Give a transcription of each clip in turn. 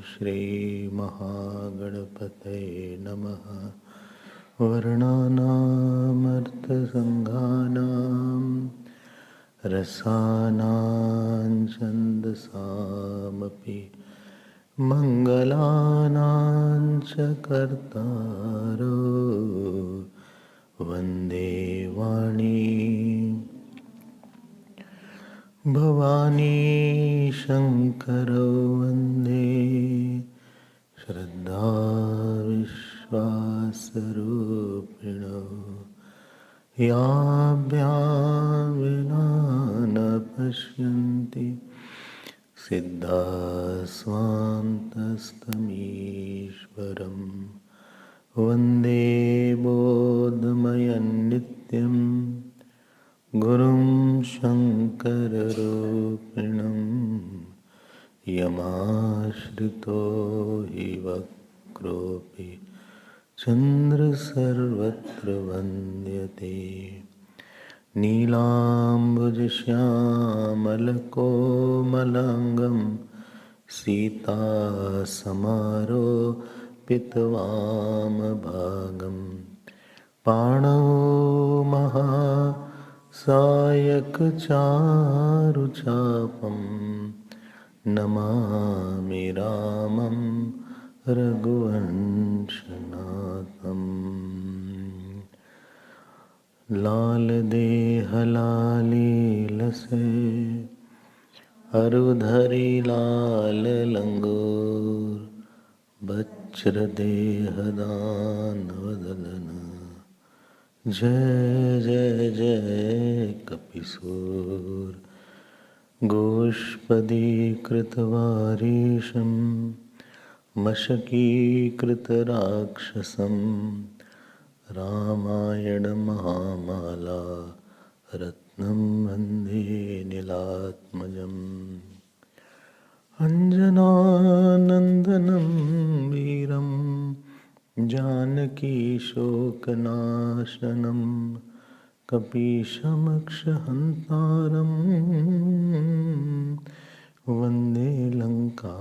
Shri Mahagणपतये Namaha Varnanamarthasanghanam Rasanam Chandasamaphi Mangalanam Chakartaro Vande Vani Bhavani Shankaro Vande Shraddha Vishwasarupino Yabhyam Vinana Pashyanti Siddha Svantastamishvaram Vande Bodhmayan Nityam Gurum Shankararupinam Yamashrito Hivakropi Chandra Sarvatra Vandyate Neelambujashyamalako Malangam Sita Samaro Pitvam Bhagam Pano Maha Sayak charu chapam Namami Ramam Raghuvanshanatham Lal deha lali lase Arudhari lal langur Bachra deha dan vadalana Jai Jai Jai Kapisur Goshpadi Kritavarisham Mashaki Kritarakshasam Ramayana Mahamala Ratnam Vande Nilatmajam Anjananandanam Viram Janaki Shokanashanam Kapishamakshahantaram Vande Lanka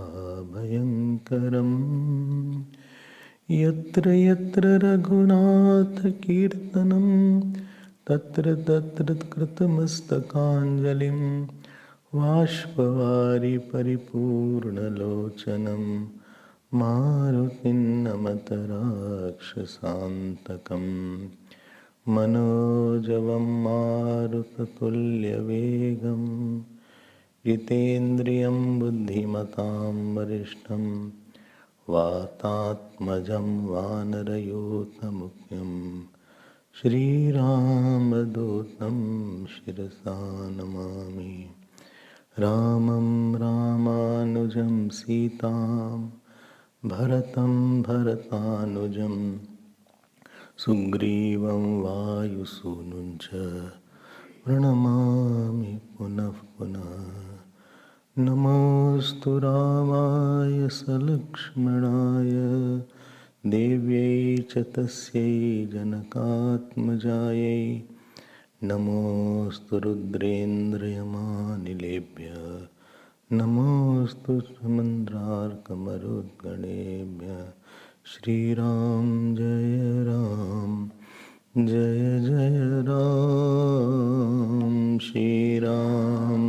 Bhayankaram Yatra Yatra Raghunatha Kirtanam Tatra Tatra Kritamastakanjalim Vashpavari Paripurna Lochanam Marutin Namatarakshasantakam Manojavam Marutatulya Vegam Jitendriyam Buddhimatam Varishtam Vatatmajam Vanarayotamukyam श्रीरामदूतं शिरसा नमामि। रामं रामानुजं सीतां भरतं भरतानुजं सुग्रीवं वायुसूनुं च प्रणमामि पुनः पुनः। नमोऽस्तु रामाय सलक्ष्मणाय देव्यै च तस्यै जनकात्मजायै। नमोऽस्तु रुद्रेन्द्रयमानिलेभ्यः नमोऽस्तु समुद्रार्कमरुद्गणेभ्यः। श्रीराम जय राम जय जय राम। श्रीराम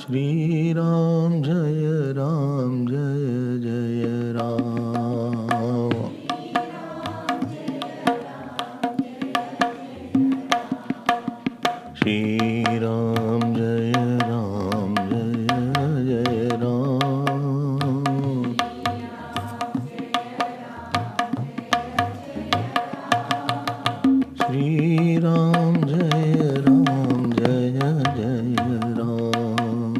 श्रीराम जय राम जय जय राम। श्रीराम जय राम जय जय राम। श्रीराम जय राम जय जय राम।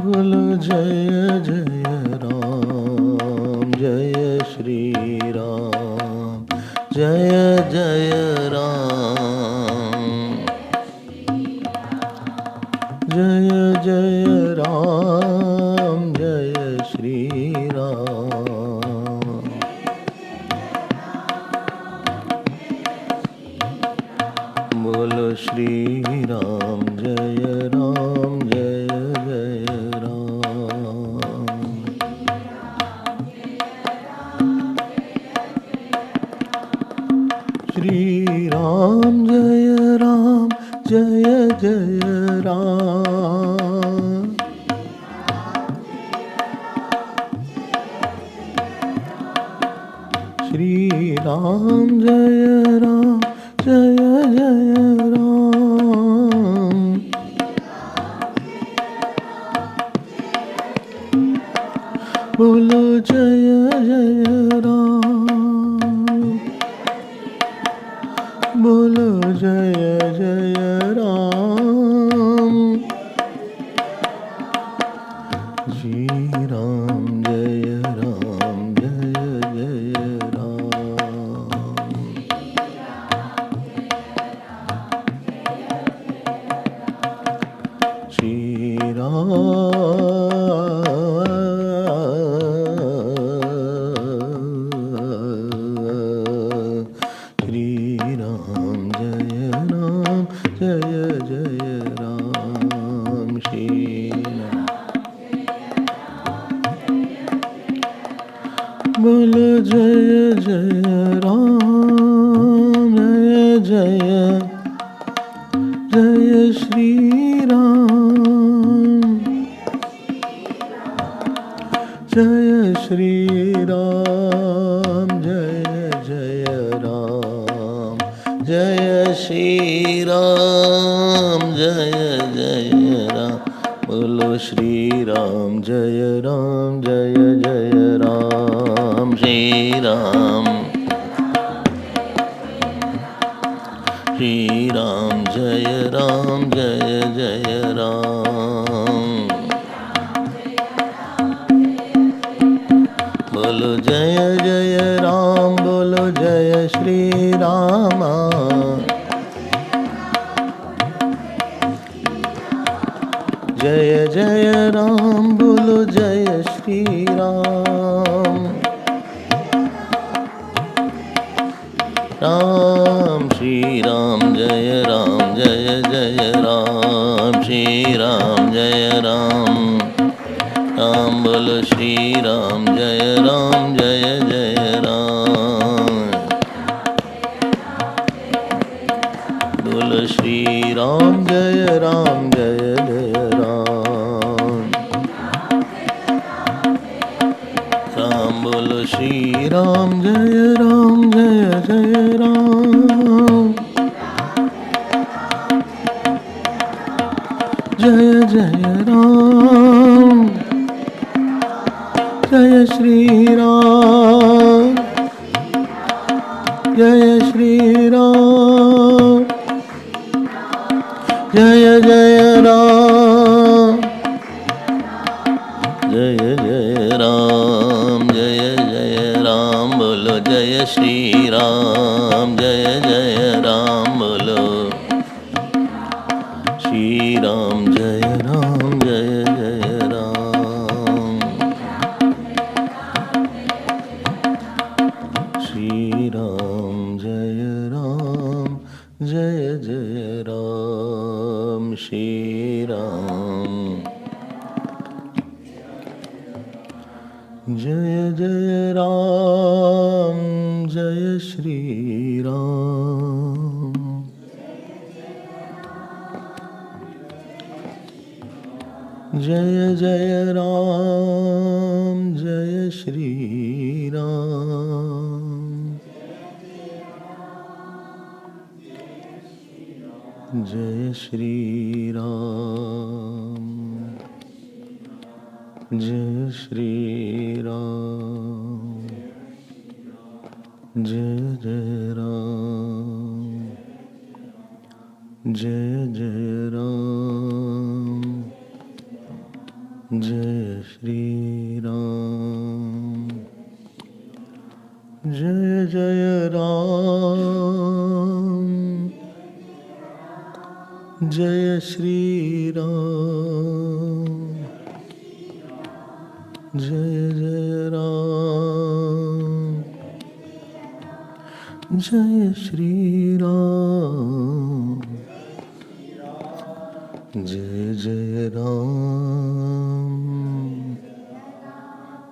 बोलो जय जय राम जय श्री राम जय जय राम। जय जय राम जय श्री राम। बोलो श्री राम जय राम जय जय राम। श्री राम जय राम जय जय राम। श्री राम जय राम जय जय राम। बोलो जय जय राम। बोलो जय जय राम। श्री राम जय राम जय जय राम। श्री राम जय जय राम। श्री बोलो जय जय राम जय जय जय श्री राम। जय श्री राम जय जय राम। जय श्री राम जय जय राम। बोलो श्री राम जय राम जय जय राम। श्री राम श्री राम जय राम जय जय राम। बोलो जय जय राम। बोलो जय श्री राम। जय जय राम। बोलो जय श्री राम। राम श्री राम जय राम जय जय राम। श्री राम जय राम। राम बोलो श्री राम जय राम जय जय राम। बोलो श्री राम जय राम जय जय राम। राम बोलो श्री राम जय राम जय जय राम। जय जय Ram. Jaya Shri Ram, Jaya Shri Ram, Jaya Jaya Ram, Jaya Jaya Ram, Jaya Jaya Ram, Bolo Jaya Shri Ram, Jaya Jaya Ram, Bolo Shri Ram, Jaya Ram, Jaya Jaya Ram, Shri Ram, Jaya Ram, Jaya Jaya Ram, Shri Ram, Jaya Jaya Ram, Jaya Shri Ram, Jaya Jaya Ram, Jaya Shri Ram, Jaya Shri Ram, Jaya Shri Ram, Jaya Jaya Ram, Jaya Jaya Ram, Jaya Shri Ram, Jaya Jaya Ram, Jaya Shri Ram, Jaya Jaya Ram, Jaya Shri Ram, Jaya Jaya Ram,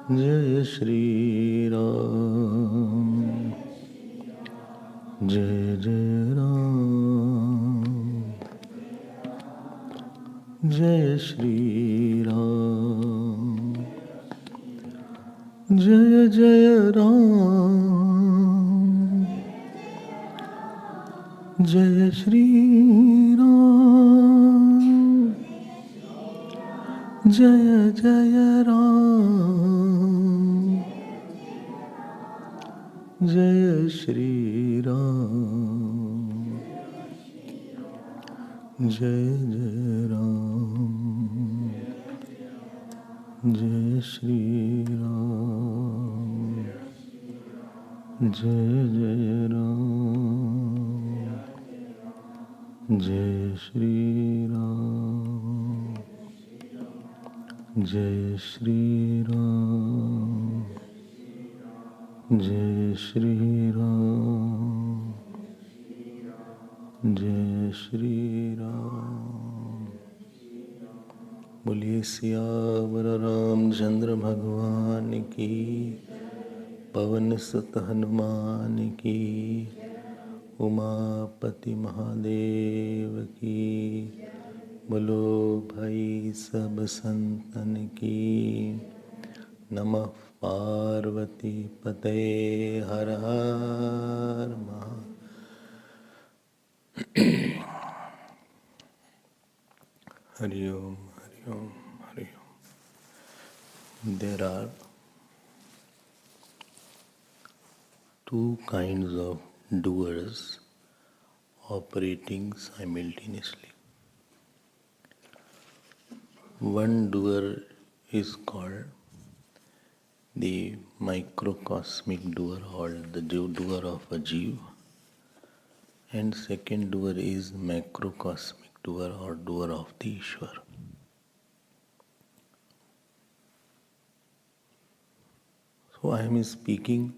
Jaya Shri Ram, Jaya Jaya Ram, Jaya Shri Ram, Jaya Jaya Ram, Jaya Shri Ram, Jaya Jaya Ram, Jaya Shri Ram, Jaya Jaya Ram, Jaya Shri Ram, Jaya Jaya Ram, Jaya Shri Ram, Jaya Shri Ram, Jaya Shri Ram, Jaya Shri Ram. बोलिए सियावर रामचंद्र भगवान की, पवन सुत हनुमान की, उमापति महादेव की, बोलो भाई सब संतन की। नमः पार्वती पते, हर हर महा। हरि ओम, हरि ओम, हरि ओम। There are two kinds of doers operating simultaneously. One doer is called the microcosmic doer, or the doer of a Jeev, and second doer is macrocosmic doer, or doer of the Ishwar. So I am speaking.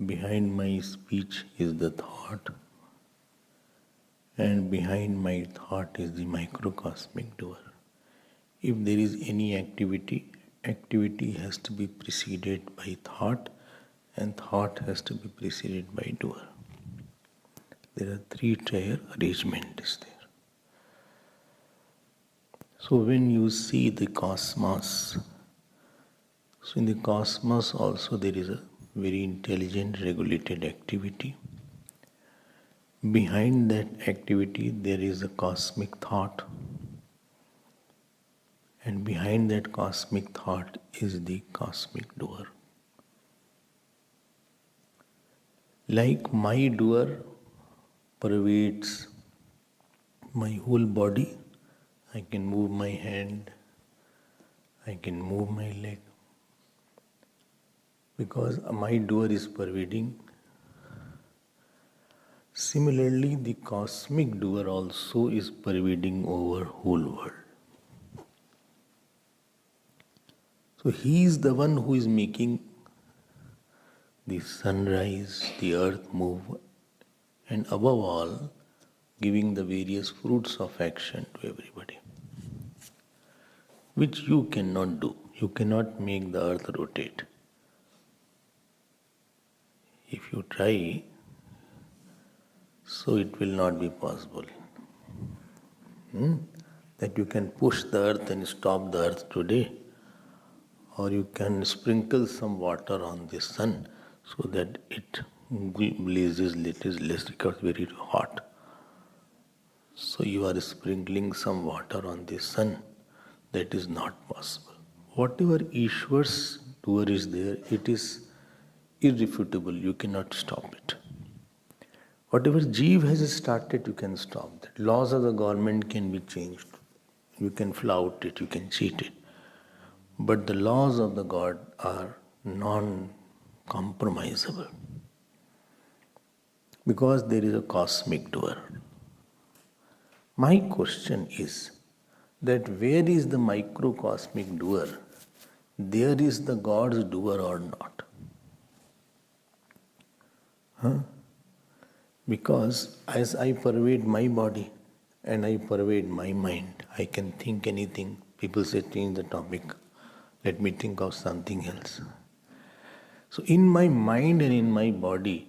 Behind my speech is the thought, and behind my thought is the microcosmic doer. If there is any activity, activity has to be preceded by thought, and thought has to be preceded by doer. There are three-tier arrangement is there. So when you see the cosmos, so in the cosmos also there is a very intelligent regulated activity. Behind that activity there is a cosmic thought, And behind that cosmic thought is the cosmic doer. Like my doer pervades my whole body, I can move my hand, I can move my leg. Because my doer is pervading. Similarly, the cosmic doer also is pervading over whole world. So he is the one who is making the sunrise, the earth move, and above all, giving the various fruits of action to everybody, which you cannot do. You cannot make the earth rotate. If you try, so it will not be possible. That you can push the earth and stop the earth today, or you can sprinkle some water on the sun so that it blazes little less because very hot. So you are sprinkling some water on the sun. That is not possible. Whatever Ishwar's doer is there, it is irrefutable. You cannot stop it. Whatever Jeev has started, you can stop that. Laws of the government can be changed. You can flout it, you can cheat it. But the laws of the God are non-compromisable. Because there is a cosmic doer. My question is that where is the microcosmic doer? There is the God's doer or not? Because as I pervade my body and I pervade my mind, I can think anything. People say change the topic. Let me think of something else. So in my mind and in my body,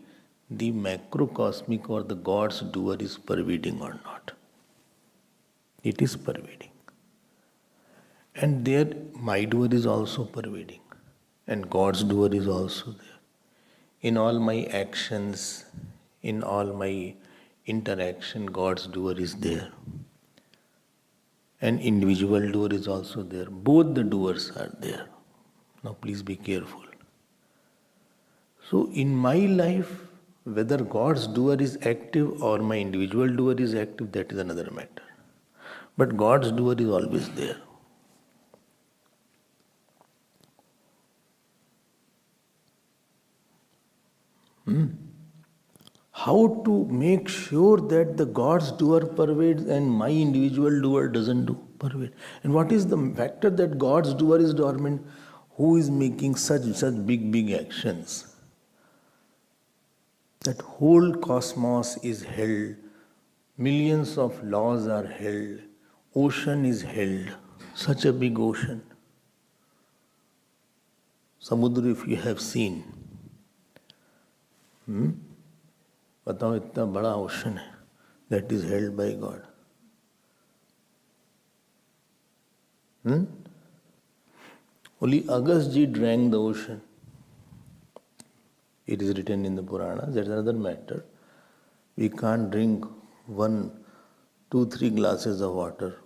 the macrocosmic or the God's doer is pervading or not? It is pervading. And there my doer is also pervading. And God's doer is also there. In all my actions, in all my interaction, God's doer is there. And individual doer is also there. Both the doers are there. Now please be careful. So in my life, whether God's doer is active or my individual doer is active, that is another matter. But God's doer is always there. How to make sure that the God's doer pervades and my individual doer doesn't pervade? And what is the factor that God's doer is dormant? Who is making such big actions? That whole cosmos is held, millions of laws are held, ocean is held, such a big ocean. Samudra, if you have seen, बताओ इतना बड़ा ocean है, that is held by God. Only Agastji drank the ocean. It is written in the Puranas. That's another matter. We can't drink 1, 2, 3 glasses of water.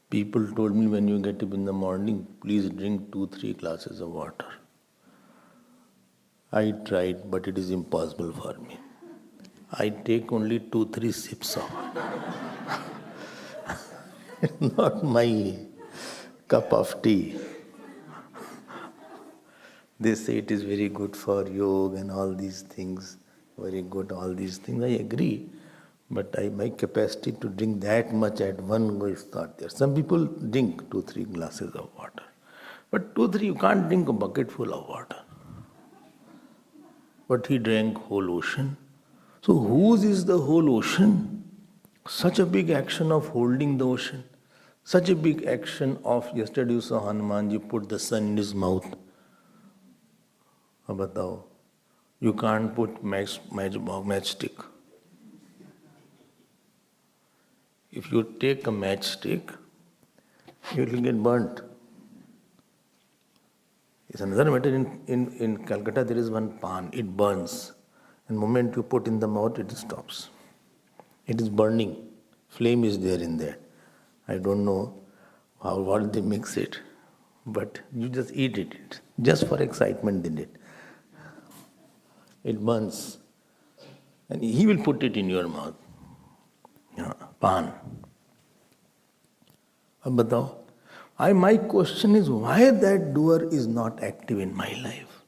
People told me when you get up in the morning, please drink 2, 3 glasses of water. I tried, but it is impossible for me. I take only 2, 3 sips of water. Not my cup of tea. They say it is very good for yoga and all these things. Very good, all these things. I agree. But my capacity to drink that much at one go is not there. Some people drink 2, 3 glasses of water. But 2, 3, you can't drink a bucket full of water. But he drank whole ocean. So whose is the whole ocean? Such a big action of holding the ocean. Such a big action of, yesterday you saw Hanumanji put the sun in his mouth. अब बताओ, you can't put matchstick. If you take a matchstick, you will get burnt. It's another matter. In Calcutta there is one pan, it burns. And the moment you put in the mouth, it stops. It is burning. Flame is there in there. I don't know what they mix it, but you just eat it. Just for excitement they did. It burns. And he will put it in your mouth. Yeah, pan. अब बताओ, my question is why that doer is not active in my life?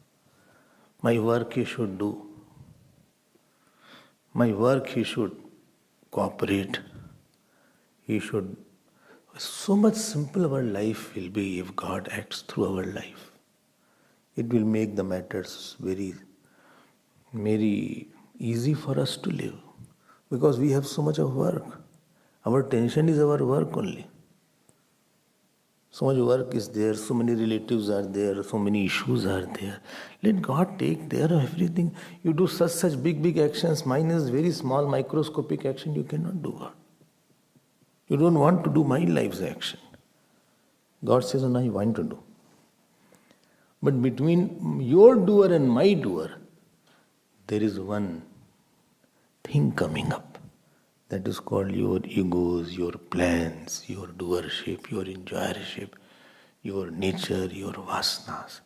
My work he should do. My work he should cooperate. He should. So much simple our life will be if God acts through our life. It will make the matters very, very easy for us to live. Because we have so much of work. Our tension is our work only. So much work is there, so many relatives are there, so many issues are there. Let God take care of everything. You do such big actions. Mine is very small, microscopic action. You cannot do God. You don't want to do my life's action. God says, no, I want to do. But between your doer and my doer, there is one thing coming up. That is called your egos, your plans, your doership, your enjoyership, your nature, your vasanas.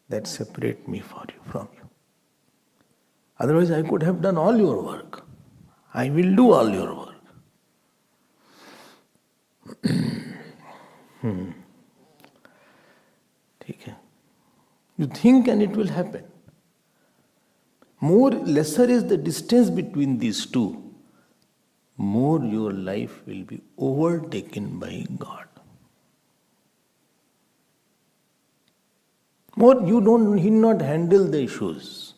That separate me from you. Otherwise, I could have done all your work. I will do all your work. Okay. You think and it will happen. Lesser is the distance between these two, more your life will be overtaken by God. More he not handle the issues.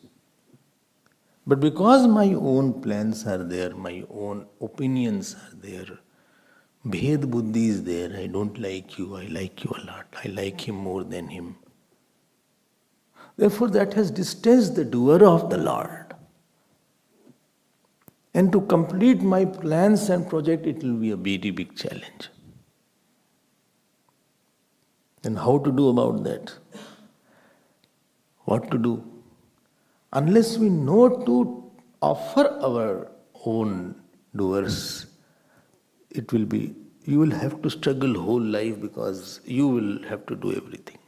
But because my own plans are there, my own opinions are there, Bhed Buddhi is there, I don't like you, I like you a lot, I like him more than him. Therefore that has distanced the doer of the Lord. And to complete my plans and project, it will be a very big challenge. And how to do about that? What to do? Unless we know to offer our own doers, you will have to struggle whole life because you will have to do everything.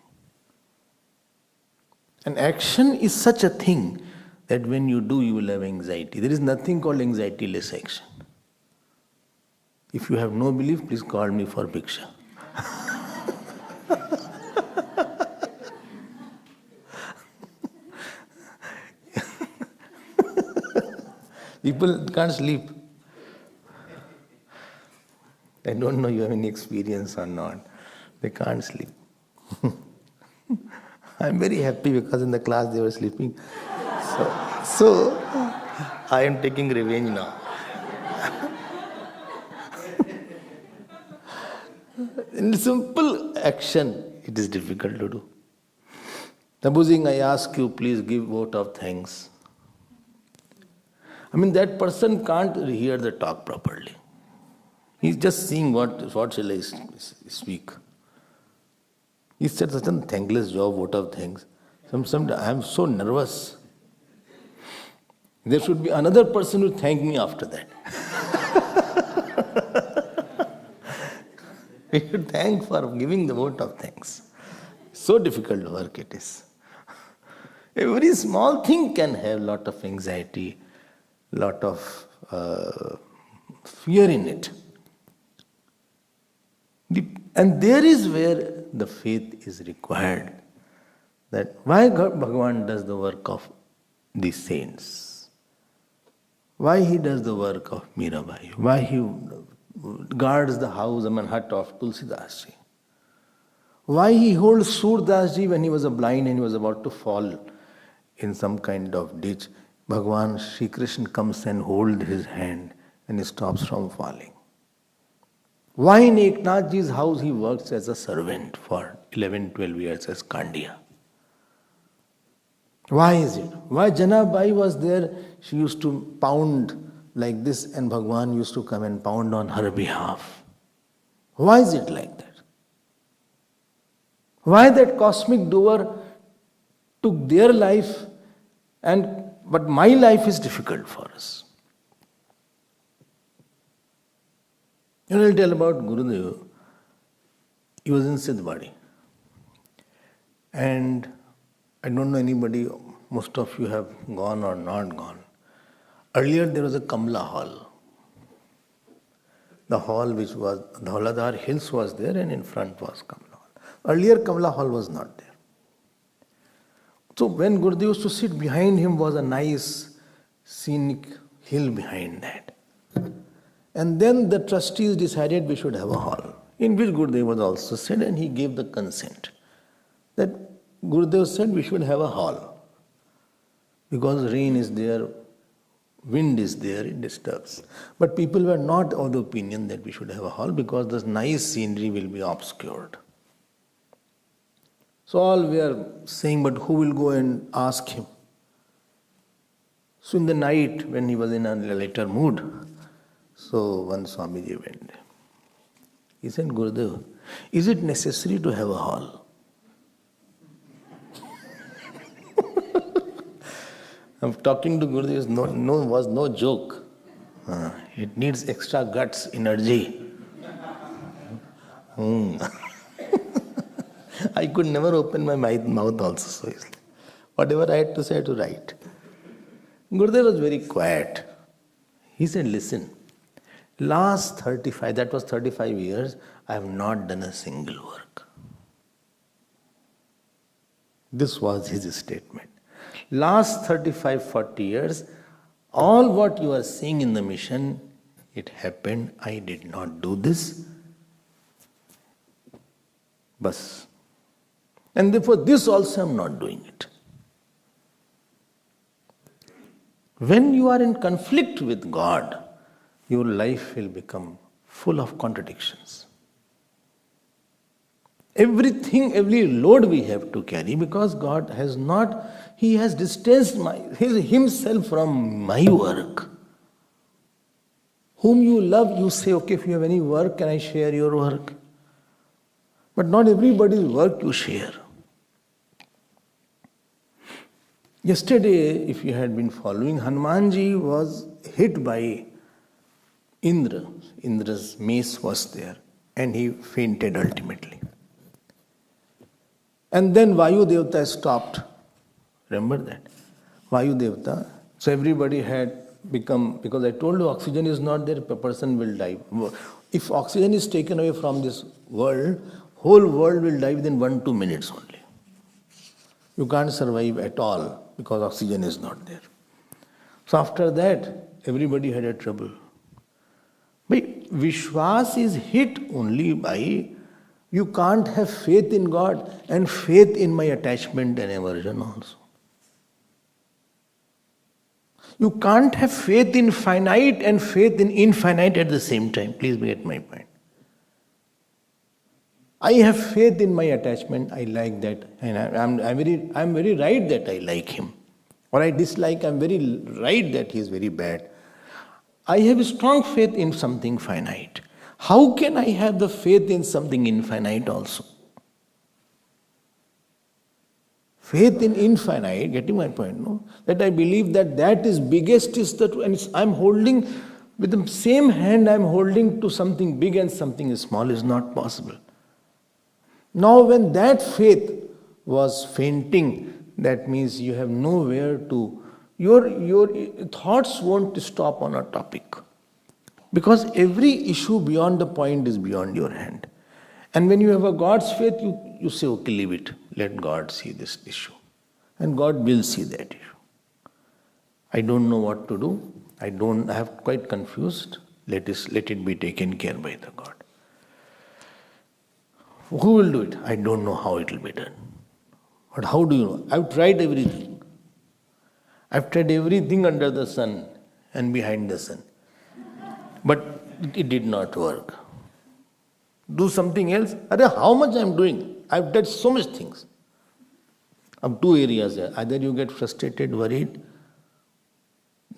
And action is such a thing that when you do, you will have anxiety. There is nothing called anxiety-less action. If you have no belief, please call me for Bhiksha. People can't sleep. I don't know you have any experience or not. They can't sleep. I'm very happy because in the class they were sleeping. So I am taking revenge now. In simple action, it is difficult to do. Supposing I ask you, please give vote of thanks. That person can't hear the talk properly. He's just seeing what shall I speak. He said such a thankless job, vote of thanks. Sometimes I am so nervous. There should be another person who thank me after that. We should thank for giving the vote of thanks. So difficult work it is. A very small thing can have lot of anxiety, lot of fear in it. And there is where the faith is required. That why Bhagavan does the work of the saints. Why he does the work of Mirabai? Why he guards the house, hut of Tulsidas ji? Why he holds Surdas ji when he was blind and he was about to fall in some kind of ditch? Bhagavan Shri Krishna comes and holds his hand and he stops from falling. Why in Eknath ji's house he works as a servant for 11-12 years as Kandiya? Why is it? Why Janabai was there? She used to pound like this and Bhagavan used to come and pound on her behalf. Why is it like that? Why that cosmic doer took their life but my life is difficult for us? I'll tell about Gurudev. He was in Siddhbadi. And I don't know anybody, most of you have gone or not gone. Earlier there was a Kamla Hall. The hall which was, the Hauladar Hills was there and in front was Kamla Hall. Earlier Kamla Hall was not there. So when Gurudev used to sit, behind him was a nice scenic hill behind that. And then the trustees decided we should have a hall, in which Gurudev was also said, and he gave the consent. That Gurudev said we should have a hall. Because rain is there, wind is there, it disturbs. But people were not of the opinion that we should have a hall because the nice scenery will be obscured. So all were saying, but who will go and ask him? So in the night, when he was in a lighter mood, so one Swamiji went there. He said, Gurudev, is it necessary to have a hall? I'm talking to Gurudev was no joke. It needs extra guts, energy. I could never open my mouth also so easily. Whatever I had to say, I had to write. Gurudev was very quiet. He said, listen, last 35 years, I have not done a single work. This was his statement. Last 35-40 years, all what you are seeing in the mission, it happened. I did not do this. Bas. And therefore, this also I am not doing it. When you are in conflict with God, your life will become full of contradictions. Everything, every load we have to carry because God has not, He has distanced Himself from my work. Whom you love, you say, okay, if you have any work, can I share your work? But not everybody's work you share. Yesterday, if you had been following, Hanumanji was hit by Indra. Indra's mace was there and he fainted ultimately. And then Vayu Devata stopped. Remember that? Vayu Devata. So everybody had become, because I told you oxygen is not there, a person will die. If oxygen is taken away from this world, whole world will die within 1-2 minutes only. You can't survive at all because oxygen is not there. So after that, everybody had a trouble. But Vishwas is hit only by, you can't have faith in God and faith in my attachment and aversion also. You can't have faith in finite and faith in infinite at the same time. Please get my point. I have faith in my attachment, I like that, and I'm very right that I like him. Or I dislike, I'm very right that he is very bad. I have a strong faith in something finite. How can I have the faith in something infinite also? Faith in infinite, getting my point, no? That I believe that is biggest is the truth, and I'm holding, with the same hand I'm holding to something big and something small is not possible. Now when that faith was fainting, that means you have nowhere to, your thoughts won't stop on a topic. Because every issue beyond the point is beyond your hand. And when you have a God's faith, you say, okay, leave it. Let God see this issue. And God will see that issue. I don't know what to do. I have quite confused. Let it be taken care by the God. Who will do it? I don't know how it will be done. But how do you know? I've tried everything. I've tried everything under the sun and behind the sun. But it did not work. Do something else. How much I'm doing? I've done so much things. Of two areas there. Either you get frustrated, worried.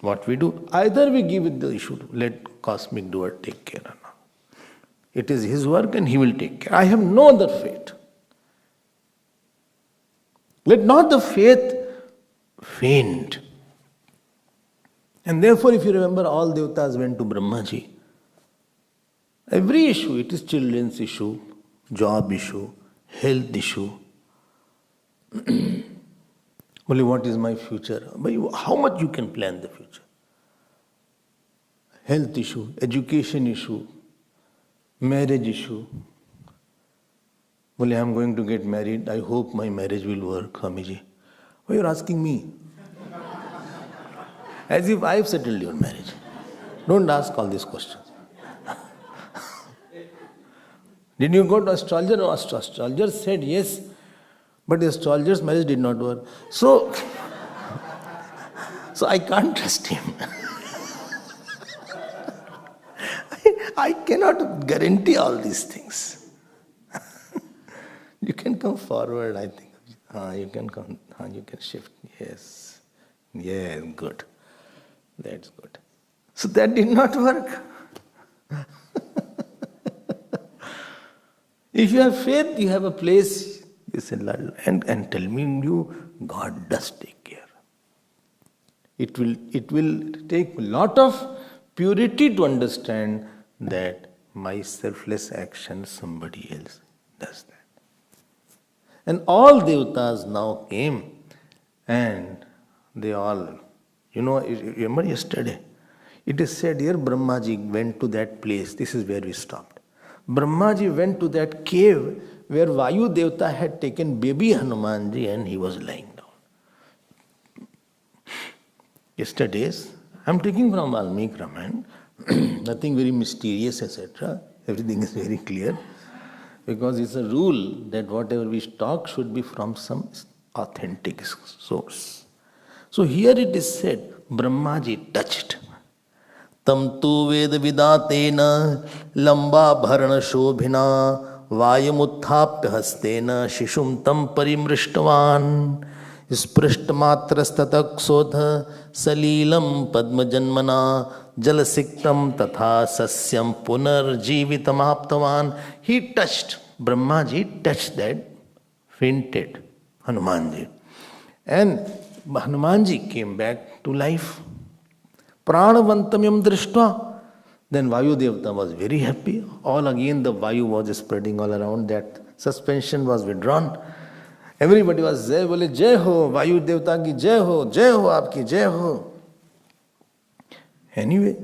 What we do? Either we give it the issue, let cosmic doer take care or not. It is his work and he will take care. I have no other faith. Let not the faith faint. And therefore, if you remember, all devatas went to Brahmaji. Every issue, it is children's issue, job issue, health issue. Only what is my future? But how much you can plan the future? Health issue, education issue, marriage issue. Well, I'm going to get married. I hope my marriage will work, Swamiji. Why are you asking me? As if I've settled your marriage. Don't ask all these questions. Did you go to astrologer? No, astrologer said yes, but the astrologer's marriage did not work. So I can't trust him. I cannot guarantee all these things. You can come forward, I think. You can come. You can shift. Yes. Yes, good. That's good. So that did not work. If you have faith, you have a place. You say, and tell me you, God does take care. It will take a lot of purity to understand that my selfless action, somebody else does that. And all devatas now came and they all, remember yesterday, it is said here Brahmaji went to that place. This is where we stopped. Brahmaji went to that cave where Vayu Devta had taken baby Hanumanji and he was lying down. Yesterday's, I'm taking from Valmiki Ramayana, nothing very mysterious, etc. Everything is very clear. Because it's a rule that whatever we talk should be from some authentic source. So here it is said, Brahmaji touched. Tam tu ved vidatena lamba bharana shobhina vayamuthapya hastena shishum tam parimrishtavan sprishtamatra salilam padmajanmana jalasiktam tatha sasyam punarjivitam aptavan. He touched, Brahmaji touched that fainted Hanumanji. And Hanumanji came back to life. Pranavantamyam drishtva. Then Vayu Devta was very happy. All again the Vayu was spreading all around. That suspension was withdrawn. Everybody was Jai, bole Jai ho, Vayu Devta ki Jai ho, aapki Jai ho. Anyway,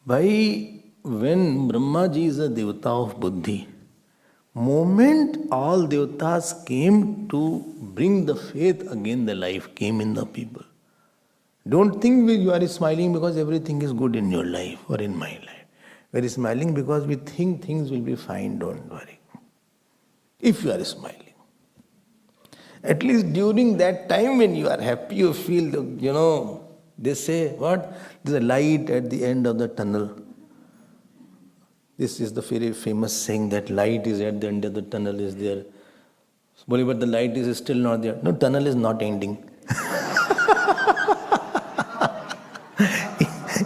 when Brahmaji is a Devta of Buddhi, moment all Devtas came to bring the faith again, the life came in the people. Don't think you are smiling because everything is good in your life or in my life. We are smiling because we think things will be fine, don't worry. If you are smiling. At least during that time when you are happy, you feel, they say, what? There's a light at the end of the tunnel. This is the very famous saying that light is at the end of the tunnel is there. But the light is still not there. No, tunnel is not ending.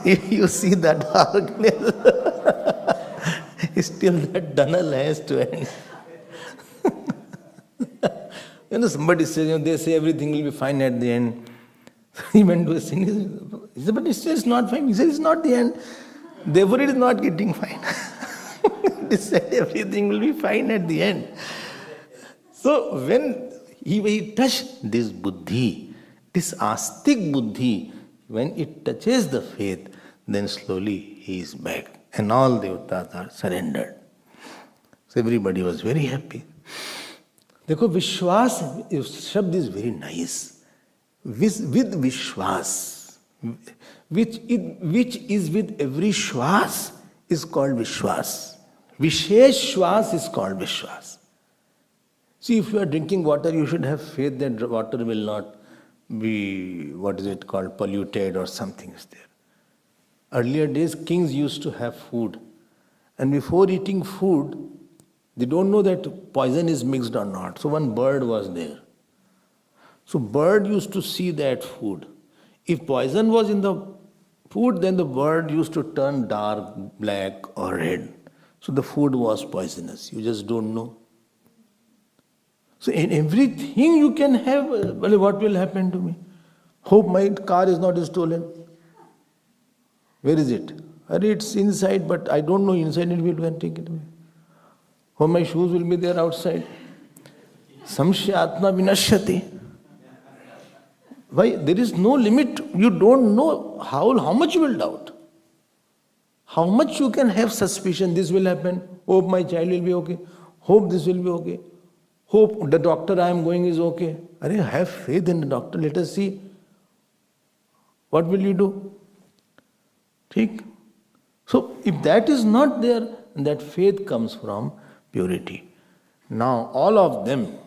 If you see that darkness, still that tunnel has to end. Somebody says, they say everything will be fine at the end. He went to a sin. He said, but it's not fine. He said, it's not the end. Therefore, it is not getting fine. He said, everything will be fine at the end. So, when he touched this buddhi, this astik buddhi, when it touches the faith, then slowly he is back. And all devatas are surrendered. So, everybody was very happy. देखो विश्वास शब्द is very nice. With Vishwas, which is with every Shwas, is called Vishwas. Vishesh Shwas is called Vishwas. See, if you are drinking water, you should have faith that the water will not be, polluted or something is there. Earlier days, kings used to have food. And before eating food, they don't know that poison is mixed or not. So one bird was there. So bird used to see that food. If poison was in the food, then the bird used to turn dark, black or red. So the food was poisonous. You just don't know. So in everything you can have, well, what will happen to me? Hope my car is not stolen. Where is it? It's inside, but I don't know inside it will take it away. For my shoes will be there outside. Samshya atma vinashyati. Why? There is no limit. You don't know how much you will doubt. How much you can have suspicion this will happen. Hope my child will be okay. Hope this will be okay. Hope the doctor I am going is okay. Arey, have faith in the doctor. Let us see. What will you do? ठीक? So, if that is not there, that faith comes from purity. Now, all of them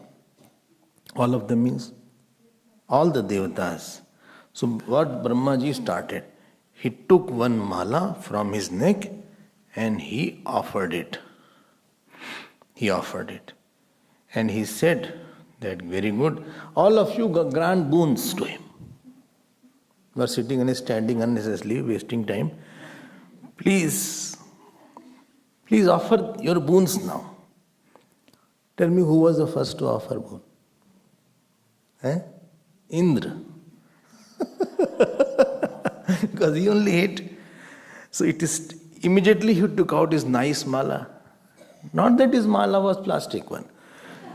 means all the devatas. So, what Brahmaji started, he took one mala from his neck and he offered it. And he said that, very good, all of you grant boons to him. You are sitting and standing unnecessarily, wasting time. Please offer your boons now. Tell me who was the first to offer boon? Indra. Because he only ate. So it is immediately he took out his nice mala. Not that his mala was plastic one.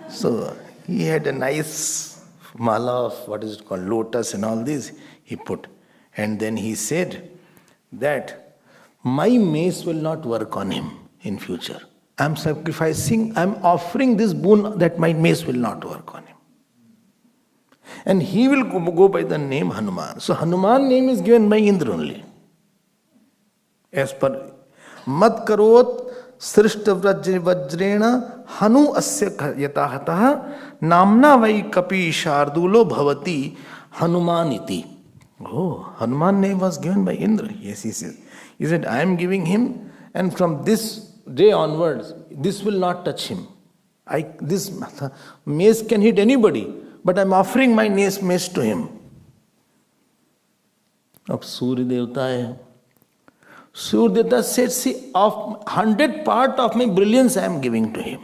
So he had a nice mala of what is it called, lotus and all this he put. And then he said that my mace will not work on him in future. I am offering this boon that my mace will not work on him. And he will go by the name Hanuman. So Hanuman name is given by Indra only. As per Mad karot srishta vajrena hanu asya yatahataha namna vai kapi shardulo bhavati Hanumaniti. Oh, Hanuman name was given by Indra. Yes, he says. He said, I am giving him, and from this day onwards, this will not touch him. This mace can hit anybody, but I am offering my mace to him. Ab Surya Devta hai. Surya Devta said, see, of 100 part of my brilliance I am giving to him.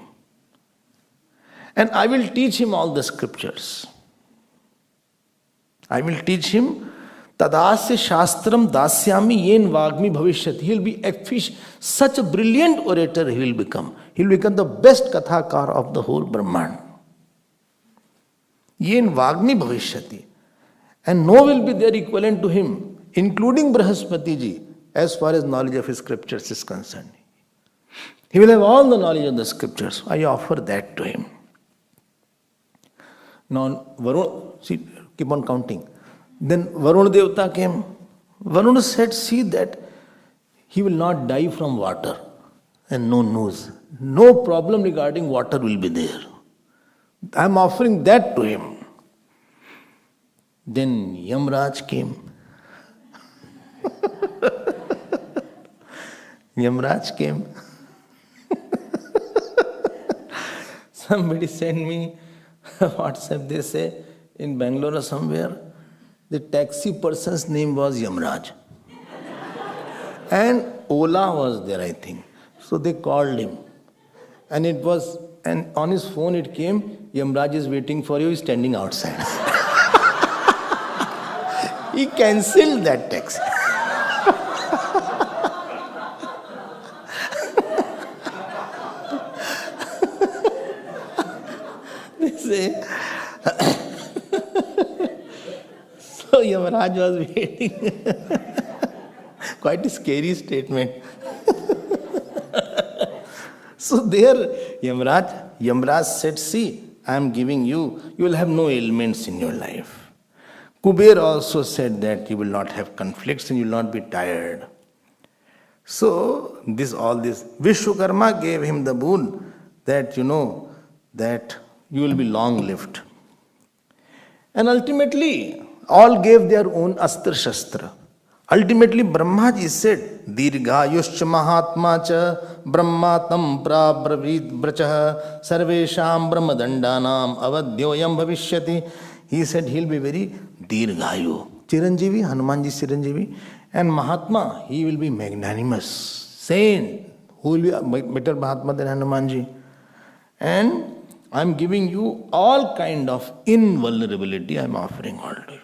And I will teach him all the scriptures. I will teach him Tadasya Shastram Dasyami Yen Vagmi Bhavishyat. He will be such a brilliant orator he will become. He will become the best Kathakar of the whole Brahman. Yen Vagmi Bhavishyati. And no will be there equivalent to him, including Brahaspati ji, as far as knowledge of his scriptures is concerned. He will have all the knowledge of the scriptures. I offer that to him. Now, Varun, see, keep on counting. Then Varun Devta came. Varun said, see that he will not die from water. And no news. No problem regarding water will be there. I am offering that to him. Then Yamraj came. Yamraj came. Somebody sent me WhatsApp, they say, in Bangalore or somewhere, the taxi person's name was Yamraj. And Ola was there, I think. So they called him. And on his phone it came, Yamraj is waiting for you, he's standing outside. He cancelled that taxi. They say, so Yamaraj was waiting. Quite a scary statement. So there Yamaraj said, see, I am giving you will have no ailments in your life. Kuber also said that you will not have conflicts and you will not be tired. So all this, Vishwakarma gave him the boon that that you will be long-lived. And ultimately, all gave their own astra-shastra. Ultimately, Brahmaji said, Dirghayushcha Mahatma cha Brahmatam Prabravit Brachah Sarvesham Brahmadandanam Avadyoyam Bhavishyati. He said he'll be very Dirghayu. Chiranjeevi, Hanumanji Chiranjeevi. And Mahatma, he will be magnanimous, saint. Who will be better Mahatma than Hanumanji? And I am giving you all kind of invulnerability, I am offering all to you.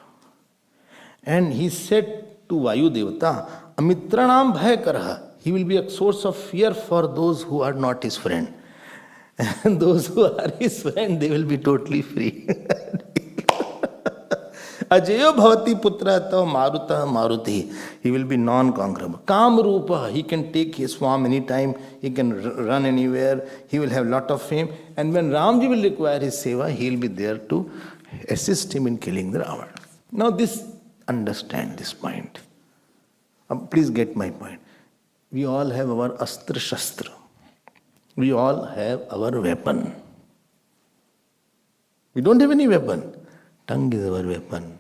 And he said to Vayu Devata, Amitranam Bhayakaraha. He will be a source of fear for those who are not his friend. And those who are his friend, they will be totally free. Ajayo bhavati putra tav maruta maruti. He will be non-conquerable. Kam rupa, he can take his form anytime, he can run anywhere, he will have lot of fame. And when Ramji will require his seva, he will be there to assist him in killing the Ravana. Now understand this point. Please get my point. We all have our astra shastra. We all have our weapon. We don't have any weapon. Tongue is our weapon.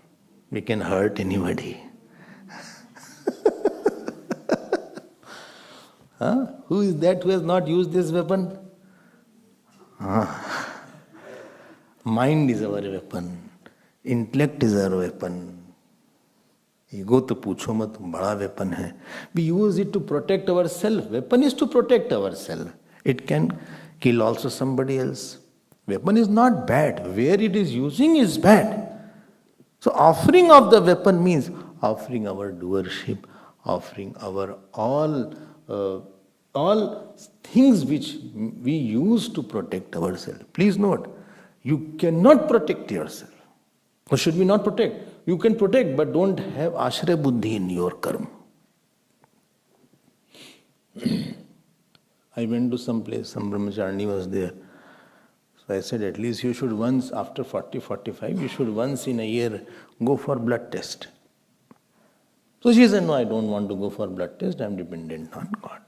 We can hurt anybody. Who is that who has not used this weapon? Mind is our weapon. Intellect is our weapon. Ego to pucho mat, bada weapon hai. We use it to protect ourselves. Weapon is to protect ourselves. It can kill also somebody else. Weapon is not bad. Where it is using is bad. So offering of the weapon means offering our doership, offering our all things which we use to protect ourselves. Please note, you cannot protect yourself. Or should we not protect? You can protect, but don't have ashray buddhi in your karma. I went to some place, some brahmacharni was there. So I said, at least you should once, after 40, 45, you should once in a year go for blood test. So she said, no, I don't want to go for blood test, I am dependent on God.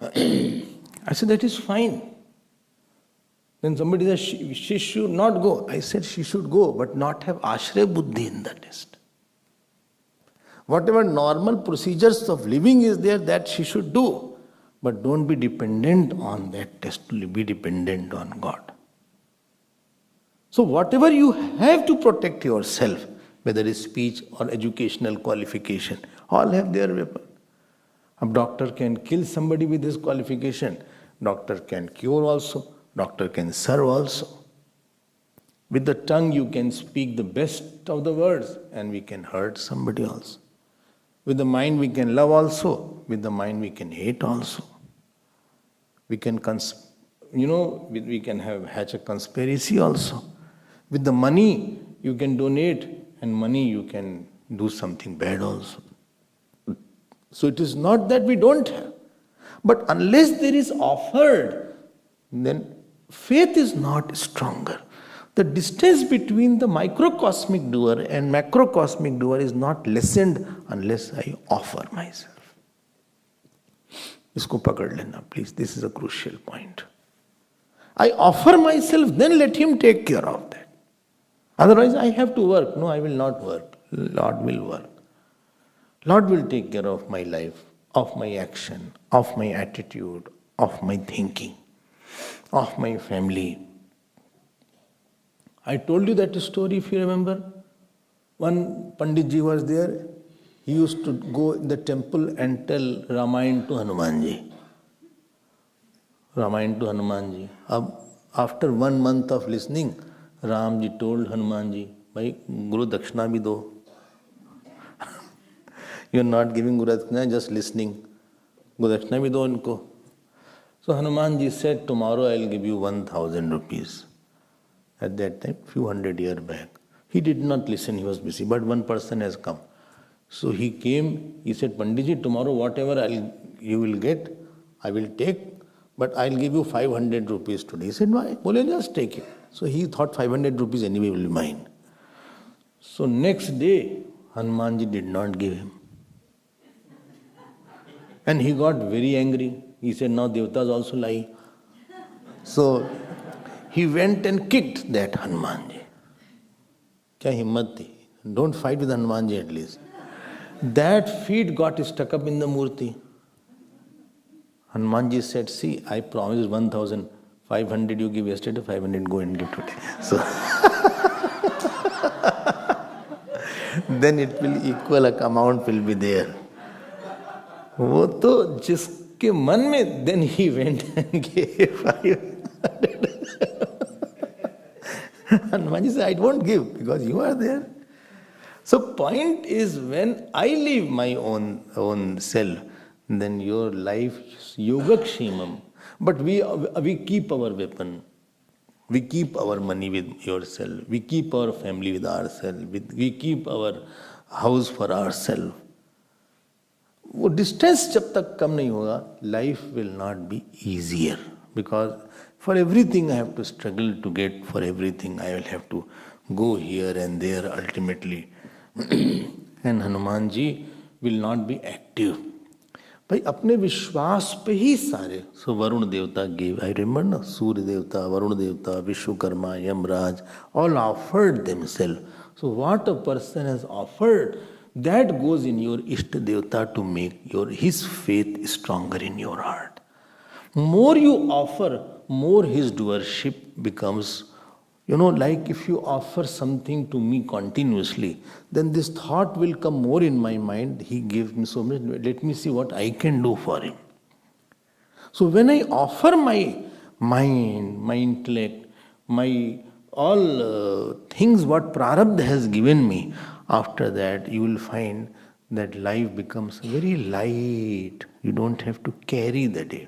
I said, that is fine. Then somebody said, she should not go. I said, she should go, but not have ashray buddhi in the test. Whatever normal procedures of living is there, that she should do. But don't be dependent on that test, be dependent on God. So whatever you have to protect yourself, whether it's speech or educational qualification, all have their weapon. A doctor can kill somebody with his qualification. Doctor can cure also. Doctor can serve also. With the tongue you can speak the best of the words and we can hurt somebody also. With the mind we can love also. With the mind we can hate also. We can we can hatch a conspiracy also. With the money you can donate and money you can do something bad also. So it is not that we don't have. But unless there is offered, then faith is not stronger. The distance between the microcosmic doer and macrocosmic doer is not lessened unless I offer myself. Isko pakad lena, please. This is a crucial point. I offer myself, then let him take care of that. Otherwise, I have to work. No, I will not work. Lord will work. Lord will take care of my life, of my action, of my attitude, of my thinking, of my family. I told you that story, if you remember. One Panditji was there. He used to go in the temple and tell Ramayana to Hanumanji. Ramayana to Hanumanji. After 1 month of listening, Ramji told Hanumanji, "Bhai, Guru Dakshina bhi do." You are not giving Guru Dakshina, just listening. Guru Dakshina bhi do unko. So Hanumanji said, "Tomorrow I will give you 1,000 rupees." At that time, few hundred years back. He did not listen, he was busy, but one person has come. So he came, he said, "Panditji, tomorrow whatever you will get, I will take, but I will give you 500 rupees today." He said, "Why?" Bole, just take it. So he thought 500 rupees anyway will be mine. So next day, Hanumanji did not give him. And he got very angry. He said, "Now Devatas also lie." So he went and kicked that Hanumanji. Kya himmat thi? Don't fight with Hanumanji at least. That feet got stuck up in the Murti. Hanumanji said, "See, I promised 1,500 you give yesterday, 500 go and give today." So then it will equal amount will be there. वो तो जिसके मन में, then he went and gave 500. Hanumanji said, "I won't give because you are there." So point is, when I leave my own self, then your life, yogakshemam, But we keep our weapon. We keep our money with yourself. We keep our family with ourselves. We keep our house for ourselves. वो distance जब तक कम नहीं होगा, life will not be easier. Because for everything I have to struggle to get, for everything I will have to go here and there ultimately. And Hanuman ji will not be active. भाई अपने विश्वास पे ही सारे. So Varun Devta gave, I remember, Surya Devta, Varun Devta, Vishwakarma, Yamraj, all offered themselves. So what a person has offered, that goes in your Ishta Devta to make his faith stronger in your heart. More you offer, more his doership becomes. Like if you offer something to me continuously, then this thought will come more in my mind. He gave me so much, let me see what I can do for him. So when I offer my mind, my intellect, my all things what Prarabdha has given me, after that you will find that life becomes very light. You don't have to carry the day.